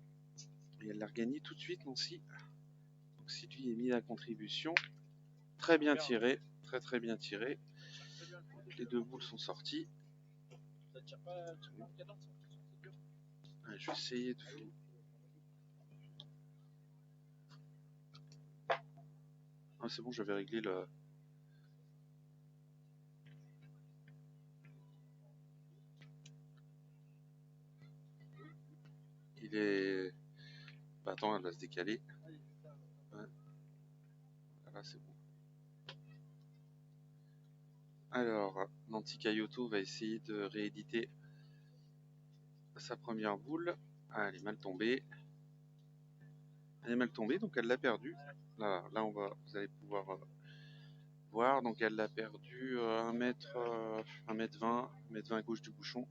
elle l'a regagné tout de suite, Nancy. Donc Sylvie est mis à contribution, très bien tiré, très bien tiré. Les deux boules sont sorties. Ça tire pas en cadence, c'est dur. Je vais essayer de vous... Ah, c'est bon, j'avais réglé le... Il est... Bah, attends, elle va se décaler. Ouais. Là, c'est bon. Alors, Nancy Cayoto va essayer de rééditer sa première boule. Ah, elle est mal tombée. Elle est mal tombée, donc elle l'a perdue. Là, vous allez pouvoir voir. Donc elle l'a perdue 1 mètre, 1m20, 1m20 à gauche du bouchon.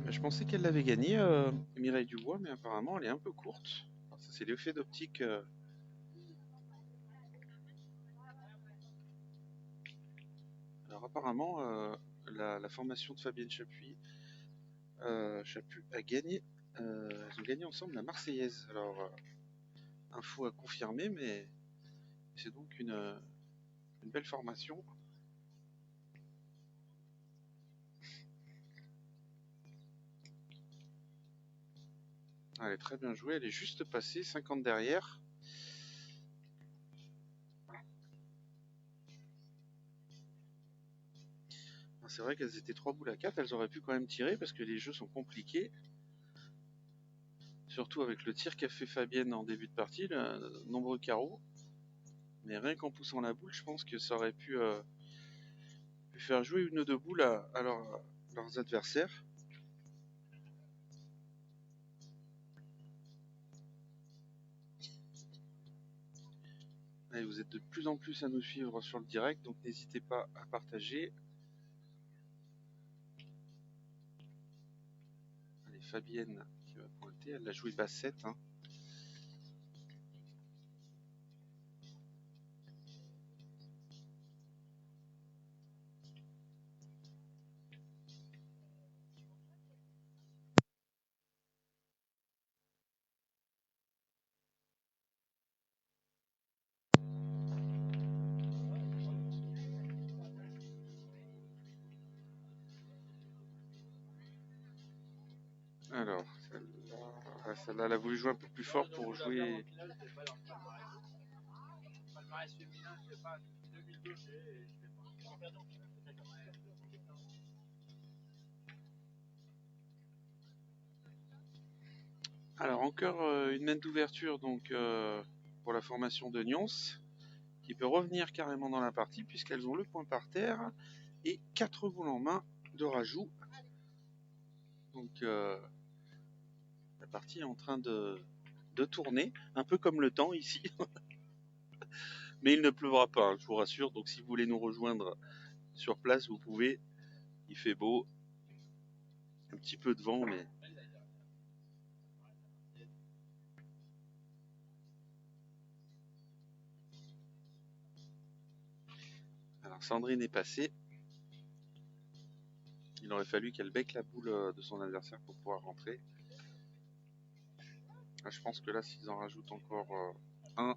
Je pensais qu'elle l'avait gagnée, Mireille Dubois, mais apparemment elle est un peu courte. Alors, ça, c'est l'effet d'optique. Alors apparemment, la formation de Fabienne Chapuis a gagné. Ils ont gagné ensemble la Marseillaise. Alors, info à confirmer, mais c'est donc une belle formation. Elle est très bien jouée, elle est juste passée, 50 derrière. C'est vrai qu'elles étaient 3 boules à 4, elles auraient pu quand même tirer parce que les jeux sont compliqués. Surtout avec le tir qu'a fait Fabienne en début de partie, nombreux carreaux. Mais rien qu'en poussant la boule, je pense que ça aurait pu faire jouer une ou deux boules à leurs adversaires. Allez, vous êtes de plus en plus à nous suivre sur le direct, donc n'hésitez pas à partager. Allez, Fabienne qui va pointer, elle a joué basse-7. Hein. Alors, celle-là, elle a voulu jouer un peu plus fort pour jouer. Alors, encore une main d'ouverture donc pour la formation de Nyons, qui peut revenir carrément dans la partie puisqu'elles ont le point par terre et 4 boules en main de rajout. Donc la partie est en train de tourner, un peu comme le temps ici. Mais il ne pleuvra pas, hein, je vous rassure. Donc si vous voulez nous rejoindre sur place, vous pouvez. Il fait beau. Un petit peu de vent, mais... Alors Sandrine est passée. Il aurait fallu qu'elle bec la boule de son adversaire pour pouvoir rentrer. Je pense que là, s'ils en rajoutent encore un,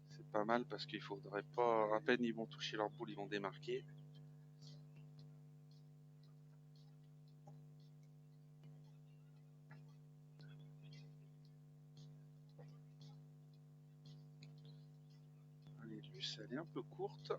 c'est pas mal parce qu'il faudrait pas... À peine ils vont toucher leur boule, ils vont démarquer. plus, elle est un peu courte.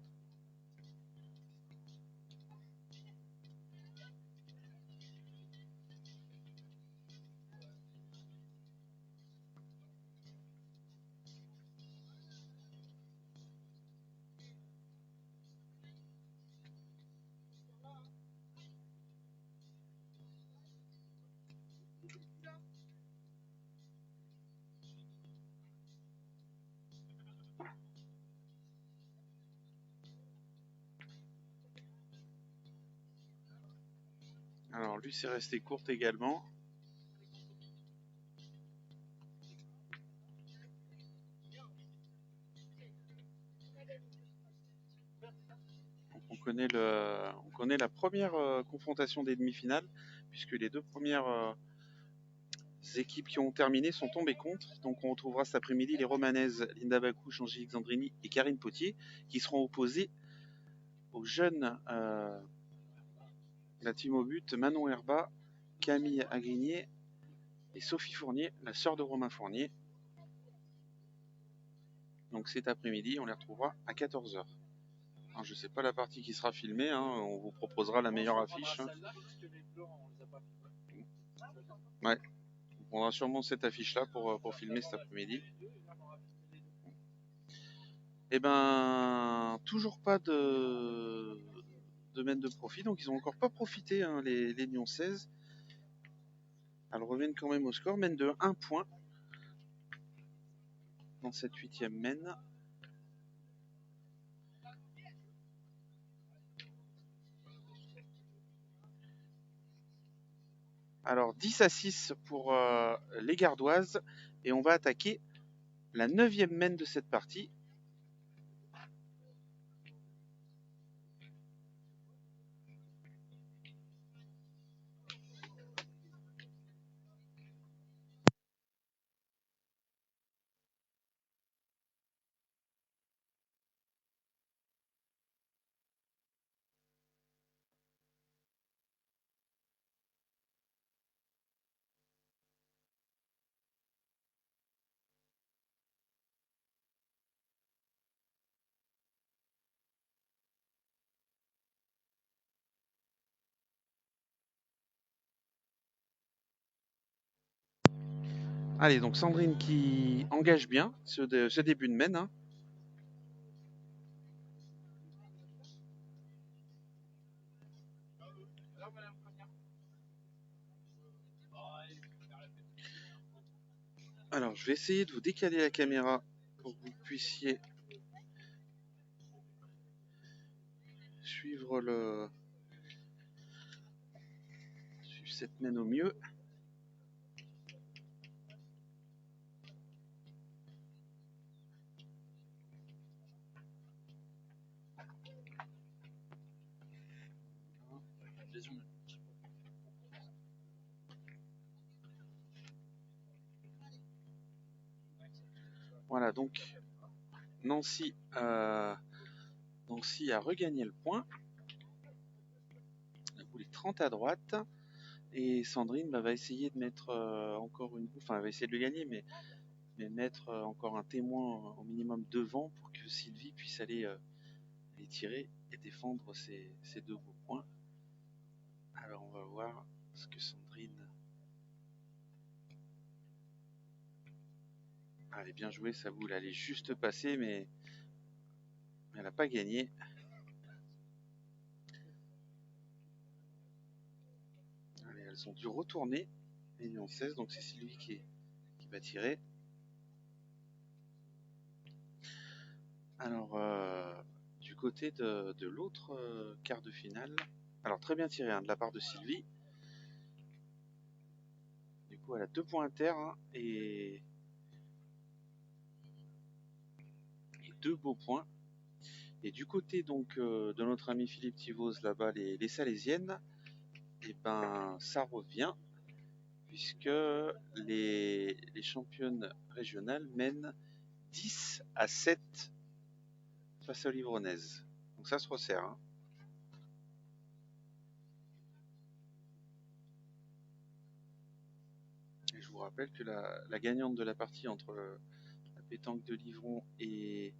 Alors lui, c'est resté courte également. Donc, on connaît la première confrontation des demi-finales, puisque les deux premières équipes qui ont terminé sont tombées contre. Donc on retrouvera cet après-midi les Romanaises Linda Bakouche, Angélique Zandrini et Karine Potier, qui seront opposées aux jeunes la team au but Manon Herba, Camille Agrinier et Sophie Fournier, la sœur de Romain Fournier. Donc cet après-midi, on les retrouvera à 14h. Alors, je ne sais pas la partie qui sera filmée, hein, on vous proposera la meilleure affiche. Ouais, on prendra sûrement cette affiche-là pour filmer cet après-midi. Et ben, toujours pas de mène de profit, donc ils n'ont encore pas profité, hein, les Lyon 16. Elles reviennent quand même au score, mènent de 1 point dans cette 8e mène. Alors 10-6 pour les Gardoises, et on va attaquer la 9e mène de cette partie. Allez, donc Sandrine qui engage bien ce début de mène, hein. Alors, je vais essayer de vous décaler la caméra pour que vous puissiez suivre cette mène au mieux. Voilà, donc Nancy a regagné le point. Elle voulait 30 à droite. Et Sandrine va essayer de mettre encore une bouffe. Enfin, elle va essayer de le gagner, mais mettre encore un témoin au minimum devant pour que Sylvie puisse aller tirer et défendre ses 2 beaux points. Alors, on va voir ce que Sandrine... Elle est bien jouée, sa boule. Elle est juste passée, mais elle n'a pas gagné. Allez, elles ont dû retourner. Et en 16, donc c'est Sylvie qui va tirer. Alors, du côté de l'autre quart de finale, alors très bien tiré, hein, de la part de Sylvie. Du coup, elle a 2 points inter, hein, et 2 beaux points. Et du côté donc de notre ami Philippe Thivos, là-bas, les Salésiennes, et ben ça revient, puisque les championnes régionales mènent 10-7 face aux Livronnaises. Donc ça se resserre, hein. Et je vous rappelle que la gagnante de la partie entre la pétanque de Livron et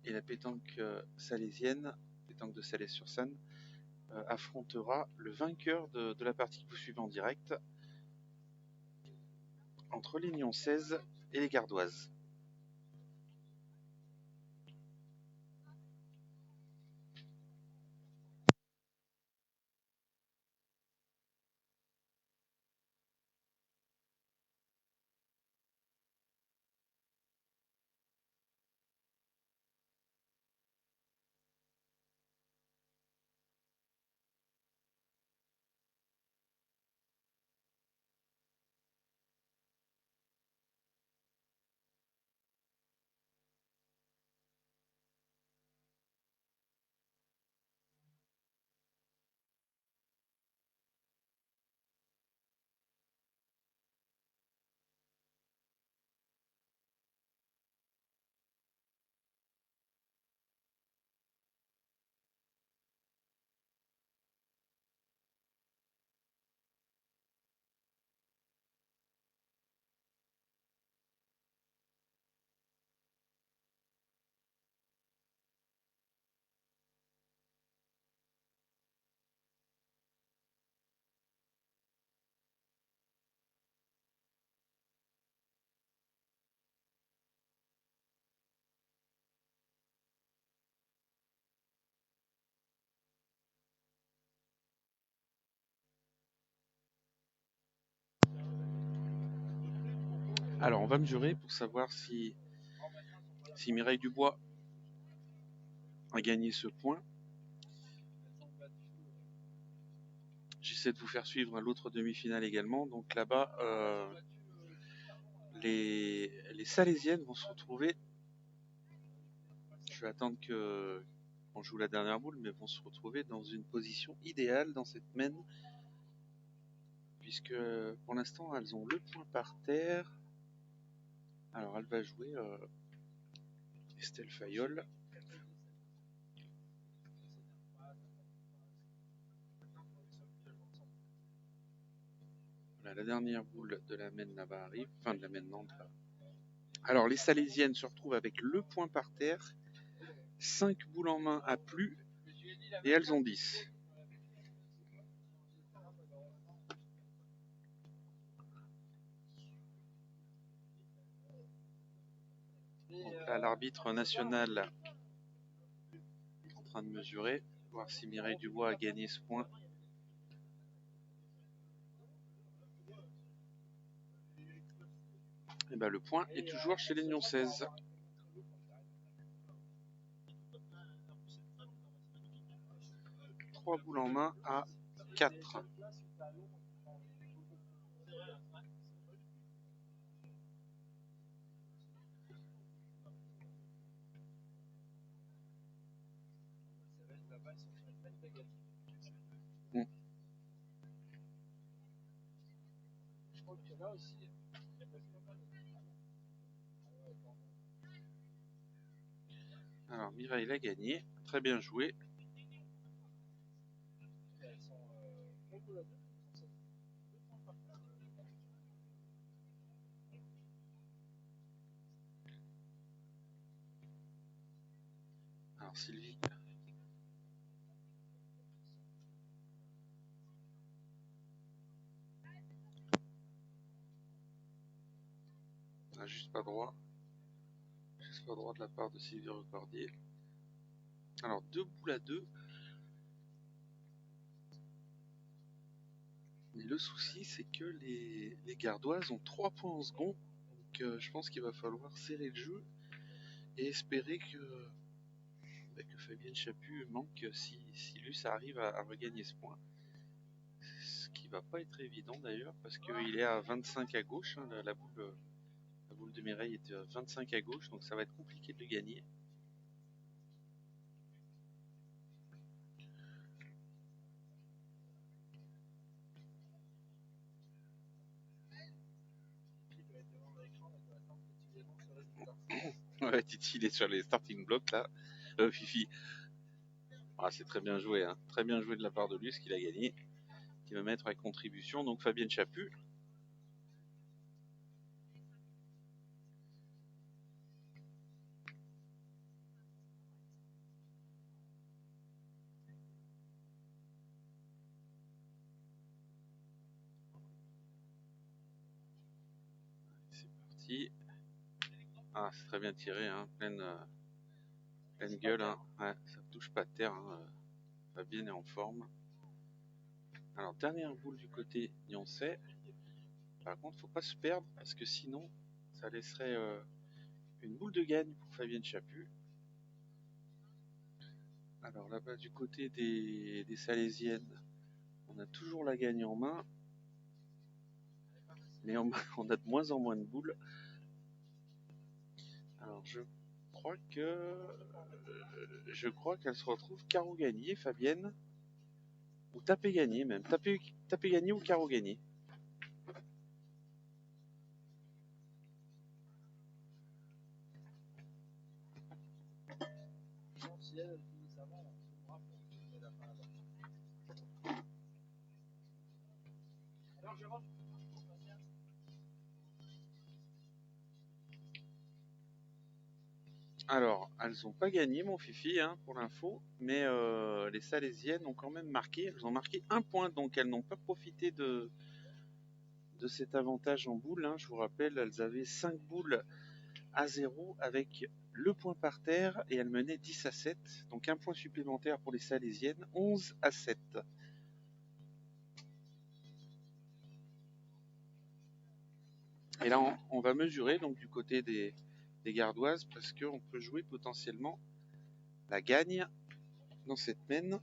et la pétanque salésienne, pétanque de Salés-sur-Sanne, affrontera le vainqueur de la partie que vous suivez en direct entre les Nyons 16 et les Gardoises. Alors on va mesurer pour savoir si Mireille Dubois a gagné ce point. J'essaie de vous faire suivre l'autre demi-finale également. Donc là-bas, les Salésiennes vont se retrouver. Je vais attendre qu'on joue la dernière boule, mais vont se retrouver dans une position idéale dans cette mène, puisque pour l'instant elles ont le point par terre. Alors elle va jouer Estelle Fayolle. Voilà, la dernière boule de la mène là-bas arrive, enfin de la mène Nantes là. Alors les Salésiennes se retrouvent avec le point par terre, 5 boules en main à plus, et elles ont 10. Donc là l'arbitre national est en train de mesurer, voir si Mireille Dubois a gagné ce point. Et ben le point est toujours chez les Nyons 16. Trois boules en main à 4. Alors Mireille l'a gagné, très bien joué. Alors Sylvie. Ah, juste pas droit. Juste pas droit de la part de Sylvie Recordier. Alors 2 boules à 2. Mais le souci c'est que les Gardoises ont 3 points en second. Donc je pense qu'il va falloir serrer le jeu et espérer que Fabienne Chaput manque si Luce arrive à regagner ce point. Ce qui va pas être évident d'ailleurs parce qu'il est à 25 à gauche. Hein, la boule de Mireille est à 25 à gauche, donc ça va être compliqué de le gagner. Ouais, Titi, il est sur les starting blocks là. Fifi. Ah, c'est très bien joué, hein. Très bien joué de la part de Luce qu'il a gagné. Qui va mettre à contribution donc Fabienne Chaput. parti. Ah, c'est très bien tiré, hein. Pleine gueule. Hein. Ouais, ça ne touche pas de terre. Hein. Fabienne est en forme. Alors, dernière boule du côté nyonçais. Par contre, faut pas se perdre parce que sinon, ça laisserait une boule de gagne pour Fabienne Chaput. Alors là-bas, du côté des Salésiennes, on a toujours la gagne en main. Mais on a de moins en moins de boules. Alors, je crois qu'elle se retrouve carreau gagné, Fabienne. Ou tapé gagné même. Tapé gagné ou carreau gagné. Alors, je rentre. Alors, elles n'ont pas gagné, mon fifi, hein, pour l'info, mais les Salésiennes ont quand même marqué. Elles ont marqué un point, donc elles n'ont pas profité de cet avantage en boule. Hein. Je vous rappelle, elles avaient 5 boules à 0 avec le point par terre et elles menaient 10-7. Donc un point supplémentaire pour les Salésiennes, 11-7. Et là, on va mesurer donc du côté des Gardoises parce qu'on peut jouer potentiellement la gagne dans cette mène.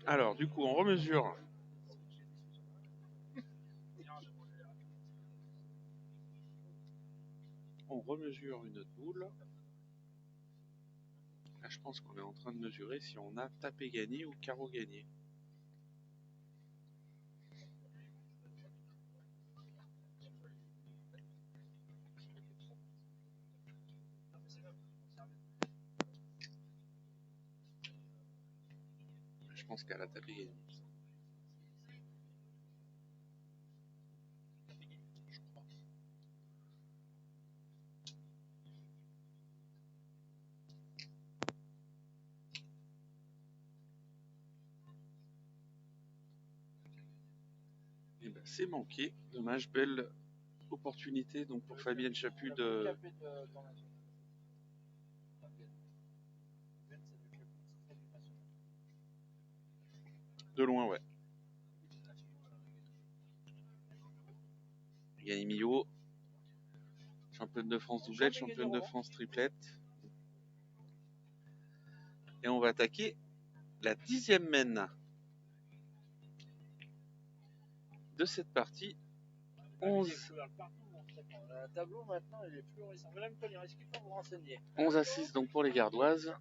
Alors, du coup, on remesure. On remesure une autre boule. Là, je pense qu'on est en train de mesurer si on a tapé gagné ou carreau gagné. Je pense qu'elle a tapé gagné. Et ben, c'est manqué. Dommage, belle opportunité donc pour Fabienne Chaput de loin, ouais. Yannick Millot, championne de France doublette, championne de France triplette. Et on va attaquer la 10e mène de cette partie. 11. Le tableau maintenant il est fluorescent. Madame Collier, est-ce qu'il faut vous renseigner? 11-6 donc pour les Gardoises.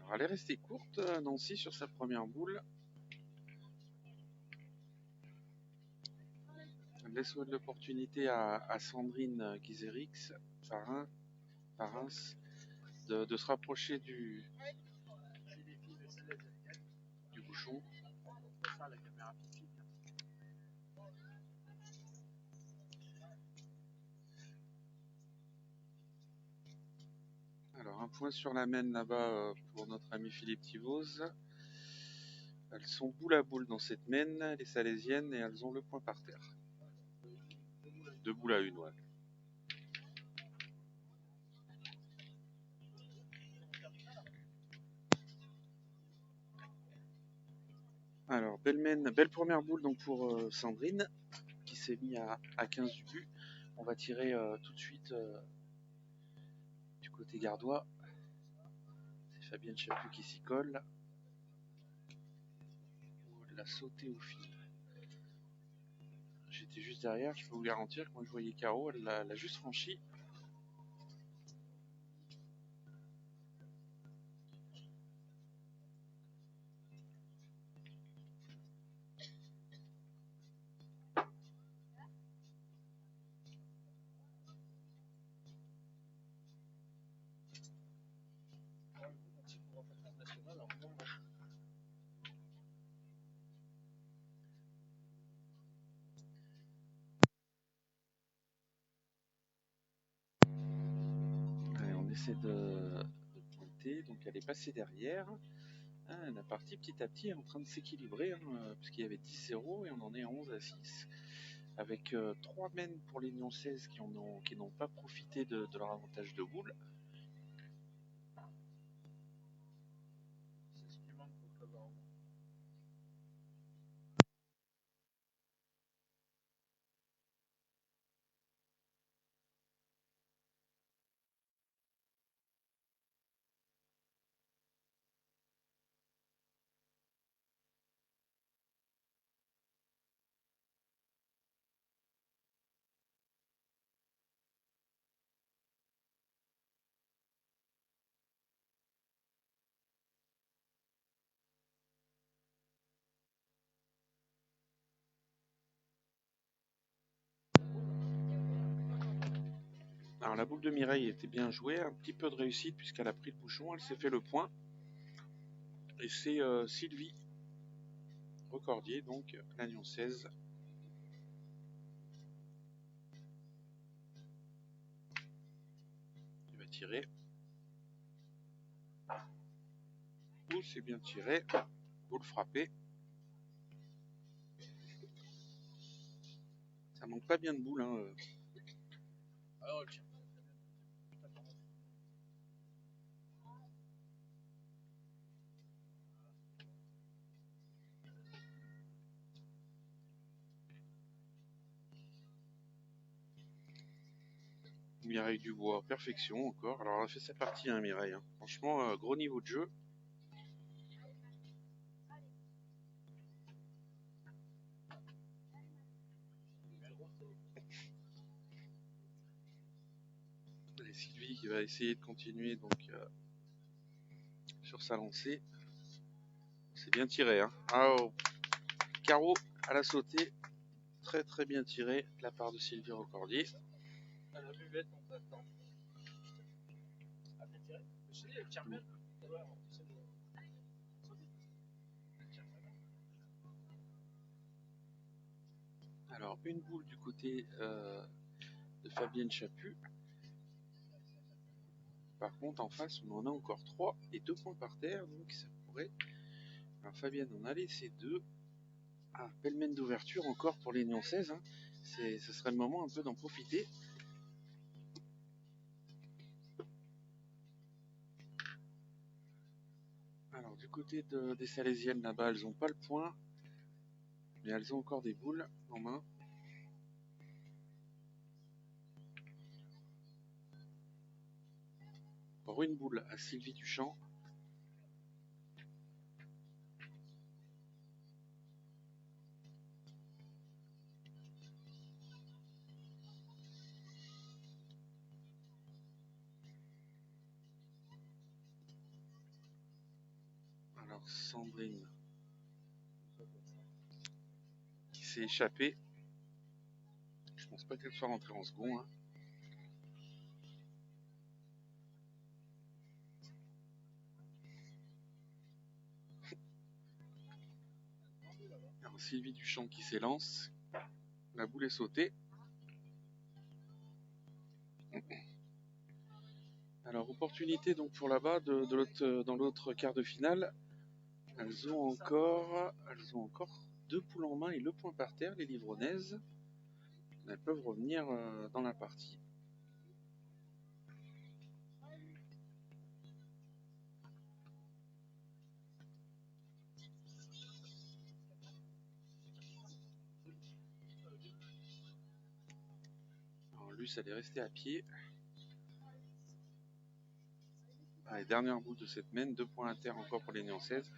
Alors, elle est restée courte, Nancy, sur sa première boule. Elle laisse l'opportunité à Sandrine Gizerix, Parins, de se rapprocher du bouchon. Ça, la caméra fixe. Alors, un point sur la mène là-bas pour notre ami Philippe Thivose. Elles sont boule à boule dans cette mène, les Salésiennes, et elles ont le point par terre. 2 boules à 1, ouais. Alors, belle première boule donc pour Sandrine, qui s'est mis à 15 du but. On va tirer tout de suite du côté gardois. C'est Fabienne Chaput qui s'y colle. Elle l'a sauté au fil. J'étais juste derrière, je peux vous garantir que moi je voyais Caro, elle l'a juste franchi. Allez, on essaie de pointer, donc elle est passée derrière. La partie petit à petit est en train de s'équilibrer, puisqu'il y avait 10-0 et on en est à 11-6. Avec 3 mènes pour les Lyon 16 qui n'ont pas profité de leur avantage de boule. C'est ce qui manque pour le club. Alors la boule de Mireille était bien jouée, un petit peu de réussite puisqu'elle a pris le bouchon, elle s'est fait le point. Et c'est Sylvie Recordier, donc la Lyon 16. Il va tirer. Boule, c'est bien tiré. Boule frappée. Ça manque pas bien de boule, hein. Alors, tiens. Mireille Dubois, perfection encore. Alors elle a fait sa partie, hein, Mireille. Hein. Franchement, gros niveau de jeu. Et Sylvie qui va essayer de continuer donc sur sa lancée. C'est bien tiré. Hein. Ah, oh. Carreau à la sautée. Très très bien tiré de la part de Sylvie Recordier. À la buvette, on t'attend. Ah, bien tiré. Je sais, elle tire bien. Ouais, on essaie de. Alors, une boule du côté de Fabienne Chaput. Par contre, en face, on en a encore 3 et 2 points par terre, donc ça pourrait. Alors, Fabienne en a laissé 2. Ah, belle mène d'ouverture encore pour les Lyon 16. Hein. Ce serait le moment un peu d'en profiter. Alors, du côté des Salésiennes, là-bas, elles n'ont pas le point, mais elles ont encore des boules en main. Encore une boule à Sylvie Duchamp. Alors Sandrine qui s'est échappée. Je pense pas qu'elle soit rentrée en second. Hein. Alors Sylvie Duchamp qui s'élance. La boule est sautée. Alors opportunité donc pour là-bas dans l'autre quart de finale. Elles ont encore 2 poules en main et le point par terre, les Livronnaises. Elles peuvent revenir dans la partie. Alors Luce, elle est restée à pied. Allez, dernière boule de cette mène, 2 points à terre encore pour les Niancaises,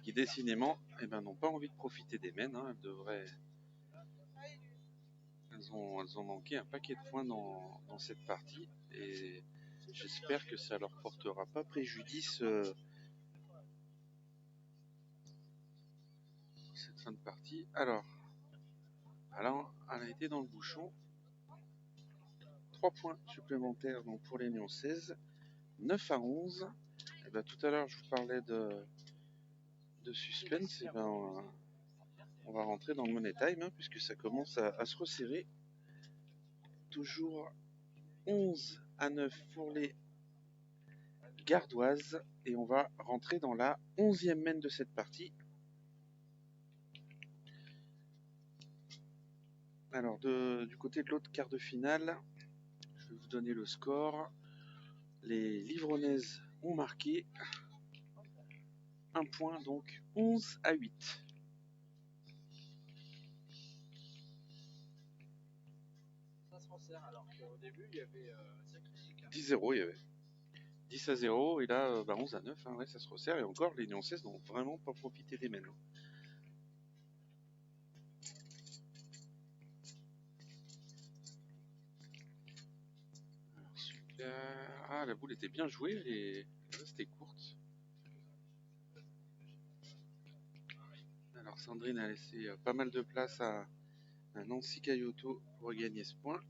qui décidément n'ont pas envie de profiter des mènes. Hein. Elles ont manqué un paquet de points dans cette partie et j'espère que ça leur portera pas préjudice cette fin de partie. Alors, elle a été dans le bouchon. 3 points supplémentaires donc pour les Niancaises. 9 à 11. Et ben, tout à l'heure, je vous parlais de suspense. Et ben, on va rentrer dans le Money Time hein, puisque ça commence à se resserrer. Toujours 11 à 9 pour les Gardoises. Et on va rentrer dans la 11e mène de cette partie. Alors, du côté de l'autre quart de finale, je vais vous donner le score. Les Livronnaises ont marqué un point, donc 11 à 8. Ça se resserre alors qu'au début il y avait 10-0, il y avait 10 à 0 et là 11 à 9, hein, ouais, ça se resserre et encore les Niancaises n'ont vraiment pas profité des mènes. Alors, super. Ah, la boule était bien jouée et c'était courte. Alors Sandrine a laissé pas mal de place à Nancy Cayoto pour gagner ce point.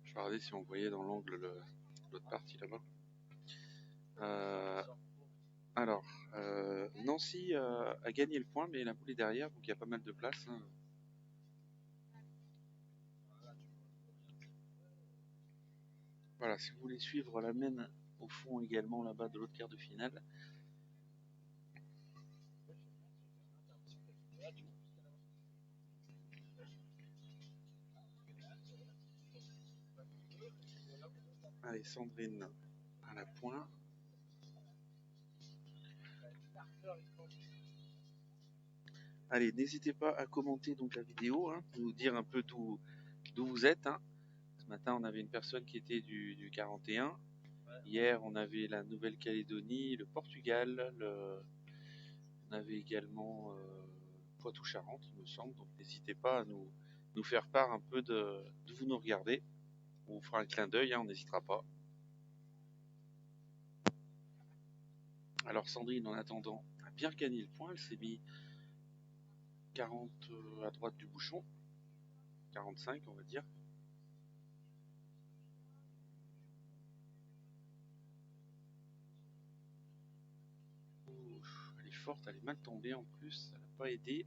Je vais regarder si on voyait dans l'angle l'autre partie là-bas. Alors, Nancy a gagné le point, mais la boule est derrière, donc il y a pas mal de place. Hein. Voilà, si vous voulez suivre la mène au fond également là-bas de l'autre quart de finale. Allez, Sandrine à la pointe. Allez, n'hésitez pas à commenter donc la vidéo, hein, pour nous dire un peu d'où vous êtes. Hein. Ce matin, on avait une personne qui était du 41. Hier, on avait la Nouvelle-Calédonie, le Portugal. On avait également Poitou-Charentes, il me semble. Donc, n'hésitez pas à nous faire part un peu d'où vous nous regardez. On vous fera un clin d'œil, hein, on n'hésitera pas. Alors, Sandrine, en attendant, a bien gagné le point. Elle s'est mis 40 à droite du bouchon. 45, on va dire. Elle est forte, elle est mal tombée en plus, ça n'a pas aidé.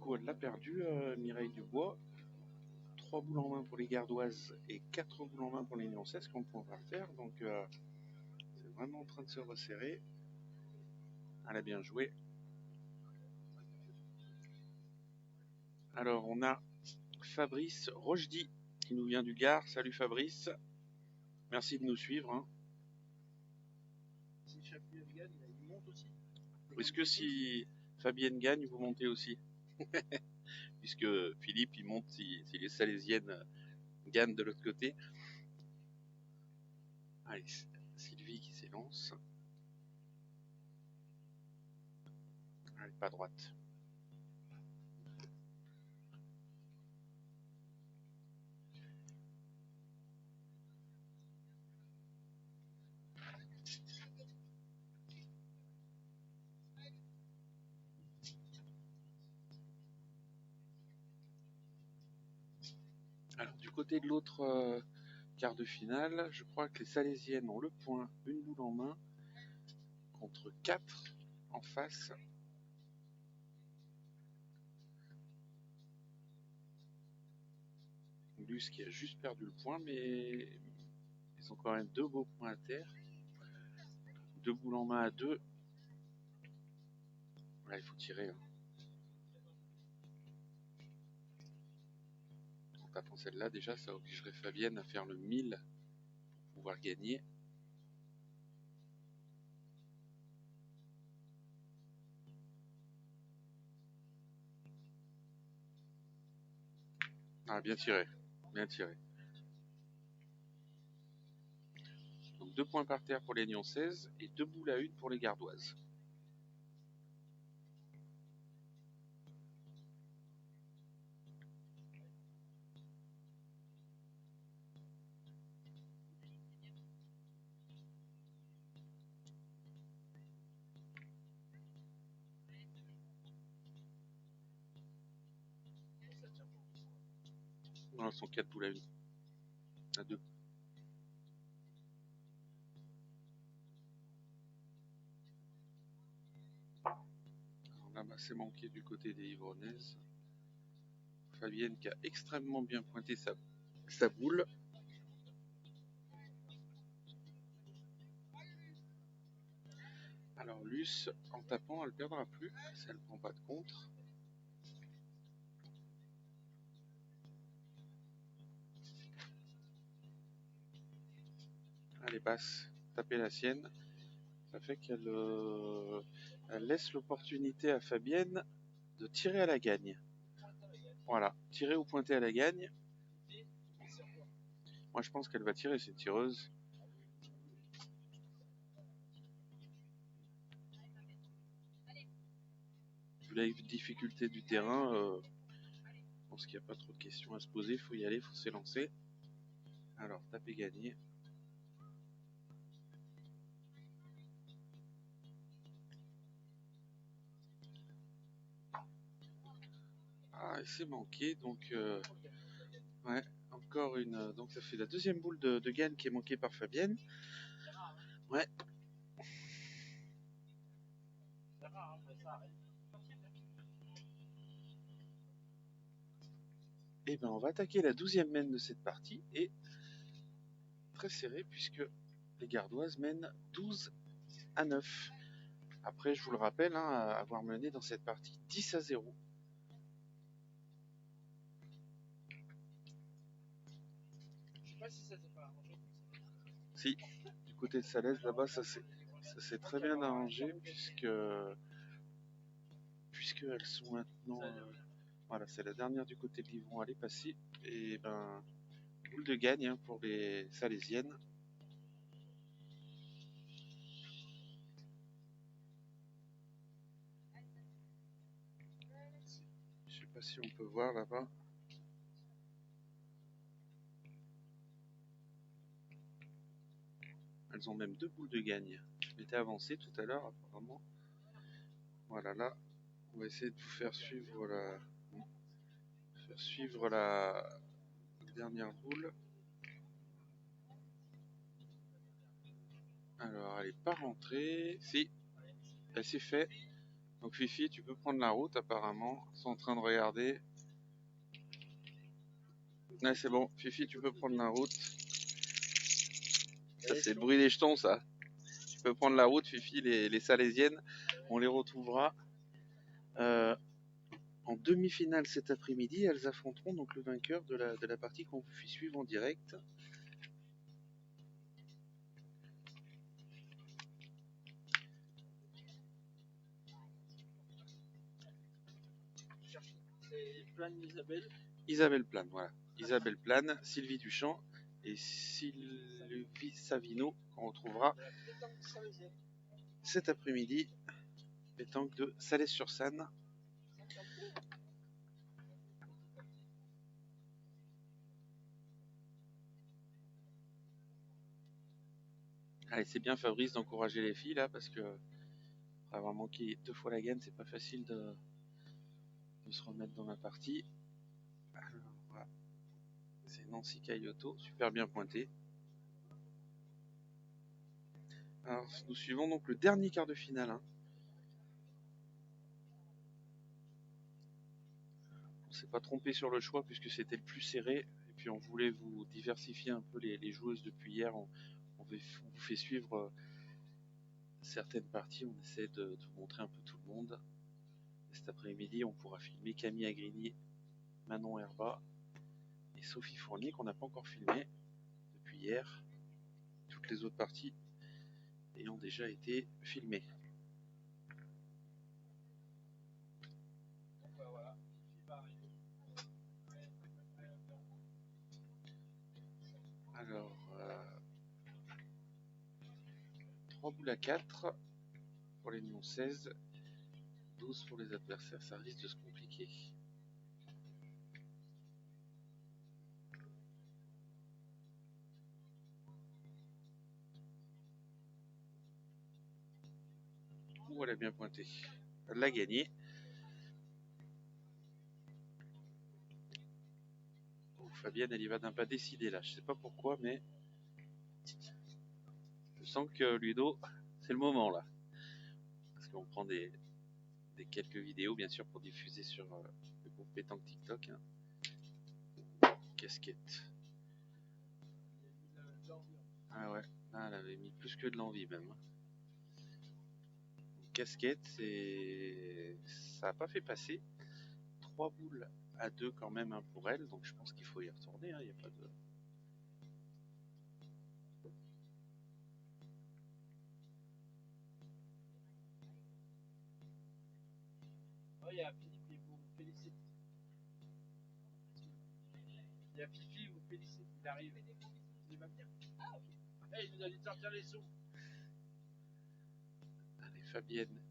coup, elle l'a perdu, Mireille Dubois. 3 boules en main pour les gardoises et 4 boules en main pour les Nyonçaises qu'on pourra faire. Donc, c'est vraiment en train de se resserrer. Elle a bien joué. Alors, on a Fabrice Rochdy qui nous vient du Gard. Salut Fabrice. Merci de nous suivre. Hein. Si Chapuis gagne, il monte aussi. Est-ce que si Fabienne gagne, vous montez aussi? Puisque Philippe, il monte si les Salésiennes gagnent de l'autre côté. Allez, Sylvie qui s'élance. Allez, pas droite. Alors, du côté de l'autre quart de finale, je crois que les Salésiennes ont le point, une boule en main, contre 4 en face. Luce qui a juste perdu le point, mais ils ont quand même 2 beaux points à terre. 2 boules en main à 2. Là, il faut tirer. Hein. En tapant celle-là, déjà, ça obligerait Fabienne à faire le 1000 pour pouvoir gagner. Ah, bien tiré. Bien tiré. Donc 2 points par terre pour les Nyonçaises et 2 boules à 1 pour les Gardoises. Non, elles sont 4 boules à 1. À 2. Alors là, c'est manqué du côté des Ivronnaises. Fabienne qui a extrêmement bien pointé sa boule. Alors Luce, en tapant, elle ne perdra plus si elle ne prend pas de contre. Elle est basse, taper la sienne. Ça fait qu'elle elle laisse l'opportunité à Fabienne de tirer à la gagne. Voilà, tirer ou pointer à la gagne. Moi je pense qu'elle va tirer, c'est une tireuse. Vu la difficulté du terrain, je pense qu'il n'y a pas trop de questions à se poser, il faut y aller, il faut s'élancer. Alors, taper gagner. Ah, et c'est manqué, donc ouais, encore une. Donc ça fait la deuxième boule de gagne qui est manquée par Fabienne. Ouais. Et ben on va attaquer la 12e mène de cette partie et très serré puisque les Gardoises mènent 12-9. Après, je vous le rappelle, hein, avoir mené dans cette partie 10-0. Je sais pas si ça s'est pas arrangé. Si, du côté de Salès, là-bas, ça s'est très bien arrangé puisque elles sont maintenant. Voilà, c'est la dernière du côté de Livron, elle est passée. Et ben, boule de gagne hein, pour les Salésiennes. Je sais pas si on peut voir là-bas. Elles ont même 2 boules de gagne. Je m'étais avancé tout à l'heure apparemment. Voilà, là, on va essayer de vous faire suivre la dernière boule. Alors, elle n'est pas rentrée. Si, elle s'est fait. Donc Fifi, tu peux prendre la route apparemment. Ils sont en train de regarder. Ouais, c'est bon. Fifi, tu peux prendre la route. Ça, c'est le bruit des jetons, ça. Tu peux prendre la route, Fifi. Les Salésiennes, on les retrouvera en demi-finale cet après-midi. Elles affronteront donc le vainqueur de la partie qu'on vous fait suivre en direct. C'est Plane Isabelle. Isabelle Plane, voilà. Isabelle Plane, Sylvie Duchamp et Sylvie Savino qu'on retrouvera cet après-midi. Pétanque de Salès-sur-Sanne. Allez, c'est bien Fabrice d'encourager les filles là parce que après avoir manqué 2 fois la gaine, c'est pas facile de se remettre dans la partie. Alors, voilà. C'est Nancy Cayoto, super bien pointé. Alors, nous suivons donc le dernier quart de finale. Hein. On s'est pas trompé sur le choix puisque c'était le plus serré. Et puis on voulait vous diversifier un peu les joueuses depuis hier. On vous fait suivre certaines parties. On essaie de vous montrer un peu tout le monde. Et cet après-midi, on pourra filmer Camille Agrigny, Manon Herba et Sophie Fournier qu'on n'a pas encore filmé depuis hier. Toutes les autres parties ayant déjà été filmées. Alors, 3 boules à 4 pour les Nyon 16, 12 pour les adversaires, ça risque de se compliquer. Elle a bien pointé. Elle l'a gagné. Oh, Fabienne, elle y va d'un pas décidé là. Je sais pas pourquoi, mais je sens que Ludo, c'est le moment là. Parce qu'on prend des quelques vidéos, bien sûr, pour diffuser sur le groupe Pétanque TikTok. Hein. Casquette. Ah ouais, là, elle avait mis plus que de l'envie même. Casquette, ça n'a pas fait passer. 3 boules à 2 quand même hein, pour elle, donc je pense qu'il faut y retourner. Il n'y a pas de. Il y a Philippe qui vous félicite. Il y a Fifi qui vous félicite. Il arrive. Il va venir. Hey, il nous a dit de sortir les sous. Allez, Fabienne,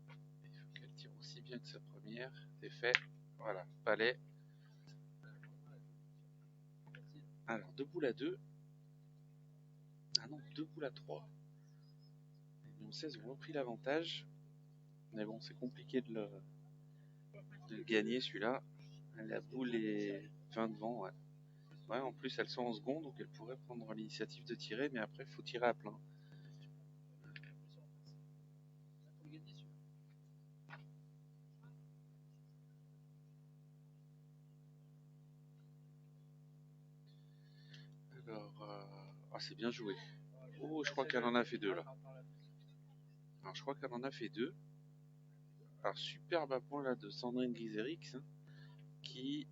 il faut qu'elle tire aussi bien que sa première. C'est fait. Voilà, palais. Alors, 2 boules à 2. Ah non, 2 boules à 3. Les Nyon 16 ont repris l'avantage. Mais bon, c'est compliqué de le gagner celui-là. La boule est 20 devant, ouais. Ouais, en plus elles sont en seconde, donc elles pourraient prendre l'initiative de tirer, mais après il faut tirer à plein. Alors, ah, c'est bien joué. Oh, je crois qu'elle en a fait 2 là. Alors, je crois qu'elle en a fait 2. Alors, superbe à point là de Sandrine Griserix, hein, qui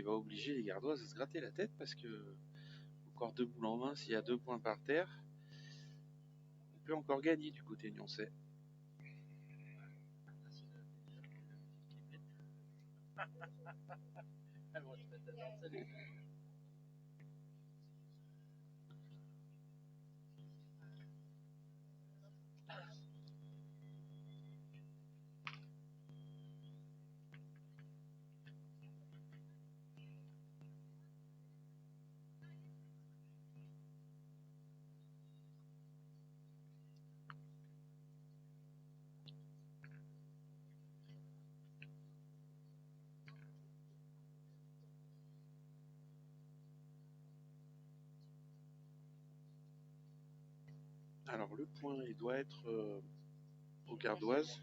va obliger les gardoises à se gratter la tête parce que encore 2 boules en main, s'il y a 2 points par terre, on peut encore gagner du côté nyonçais. Alors le point il doit être aux gardoises.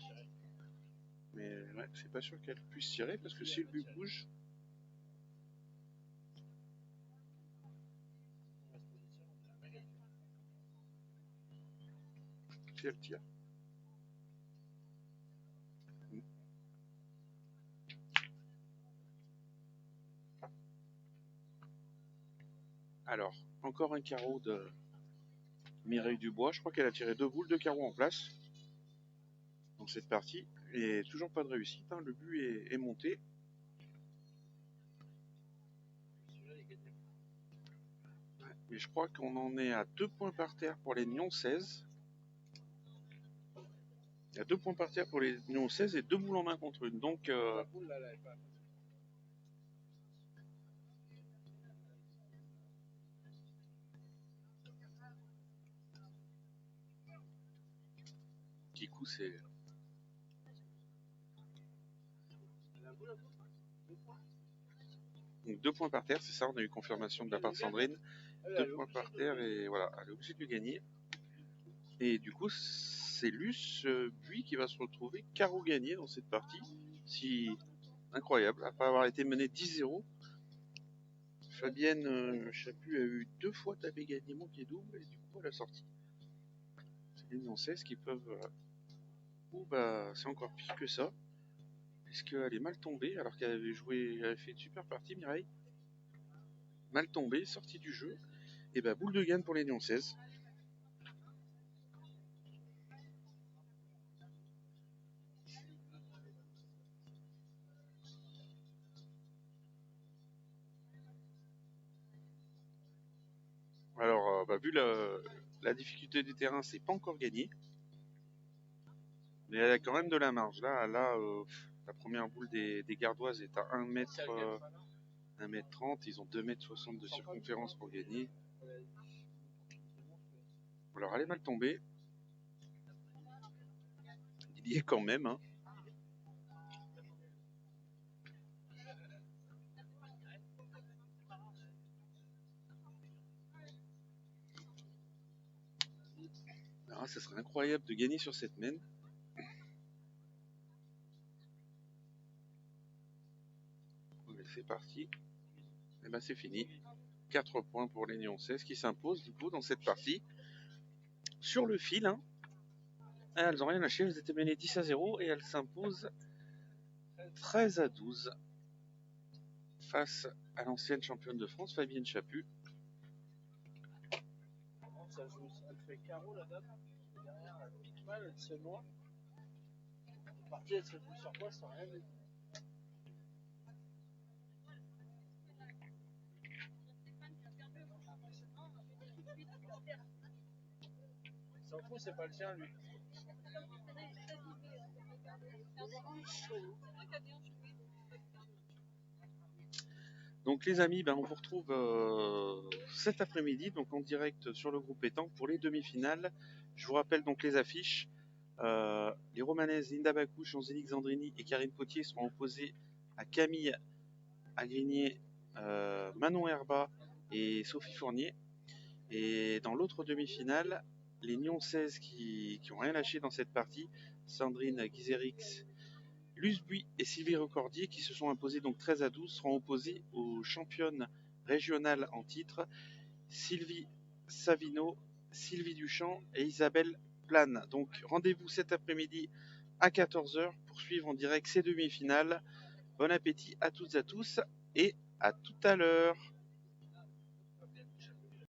Mais ouais, c'est pas sûr qu'elle puisse tirer parce que si le but bouge. Si elle tire. Alors, encore un carreau de Mireille Dubois. Je crois qu'elle a tiré 2 boules, 2 carreaux en place dans cette partie. Et toujours pas de réussite. Hein. Le but est monté. Ouais, mais je crois qu'on en est à 2 points par terre pour les Nyon 16. Il y a 2 points par terre pour les Nyon 16 et 2 boules en main contre une. Donc, petit coup, c'est. Donc 2 points par terre, c'est ça, on a eu confirmation de la part de Sandrine. 2 points par terre et voilà, elle est obligée de le gagner. Et du coup, c'est Luce Buis qui va se retrouver carreau gagné dans cette partie. Si incroyable, après avoir été menée 10-0. Fabienne Chaput a eu 2 fois tapé gagné mon pied double et du coup elle a sorti. C'est les Nyon 16 qui peuvent. Ou bah c'est encore pire que ça. Puisqu'elle est mal tombée alors qu'elle avait joué, elle avait fait une super partie Mireille. Mal tombée, sortie du jeu. Et bah boule de gagne pour les Nyon 16. Alors, vu la difficulté du terrain, c'est pas encore gagné. Mais elle a quand même de la marge. Là, la première boule des gardoises est à 1m30. Ils ont 2m60 de circonférence pour gagner. Alors, elle est mal tombée. Il y est quand même. Hein. Alors, ça serait incroyable de gagner sur cette main. C'est parti. Et ben c'est fini. 4 points pour les Nyon 16 qui s'imposent du coup dans cette partie. Sur le fil, hein. Elles n'ont rien lâché, elles étaient menées 10-0 et elles s'imposent 13-12 face à l'ancienne championne de France, Fabienne Chaput. Elle fait carreau la dame. Derrière, elle pique mal, elle se noie. La partie, elle se joue sur quoi sans rien. S'en fout, c'est pas le sien, lui. Donc les amis, on vous retrouve cet après-midi, donc en direct sur le groupe Pétanque pour les demi-finales. Je vous rappelle donc les affiches. Les Romanaises Linda Bacouche, Angélique Zandrini et Karine Potier seront opposées à Camille Agrinier, Manon Herba et Sophie Fournier. Et dans l'autre demi-finale, les Nyon 16 qui ont rien lâché dans cette partie, Sandrine Guizerix, Luce Buis et Sylvie Recordier, qui se sont imposées donc 13-12, seront opposées aux championnes régionales en titre, Sylvie Savino, Sylvie Duchamp et Isabelle Plane. Donc rendez-vous cet après-midi à 14h pour suivre en direct ces demi-finales. Bon appétit à toutes et à tous et à tout à l'heure.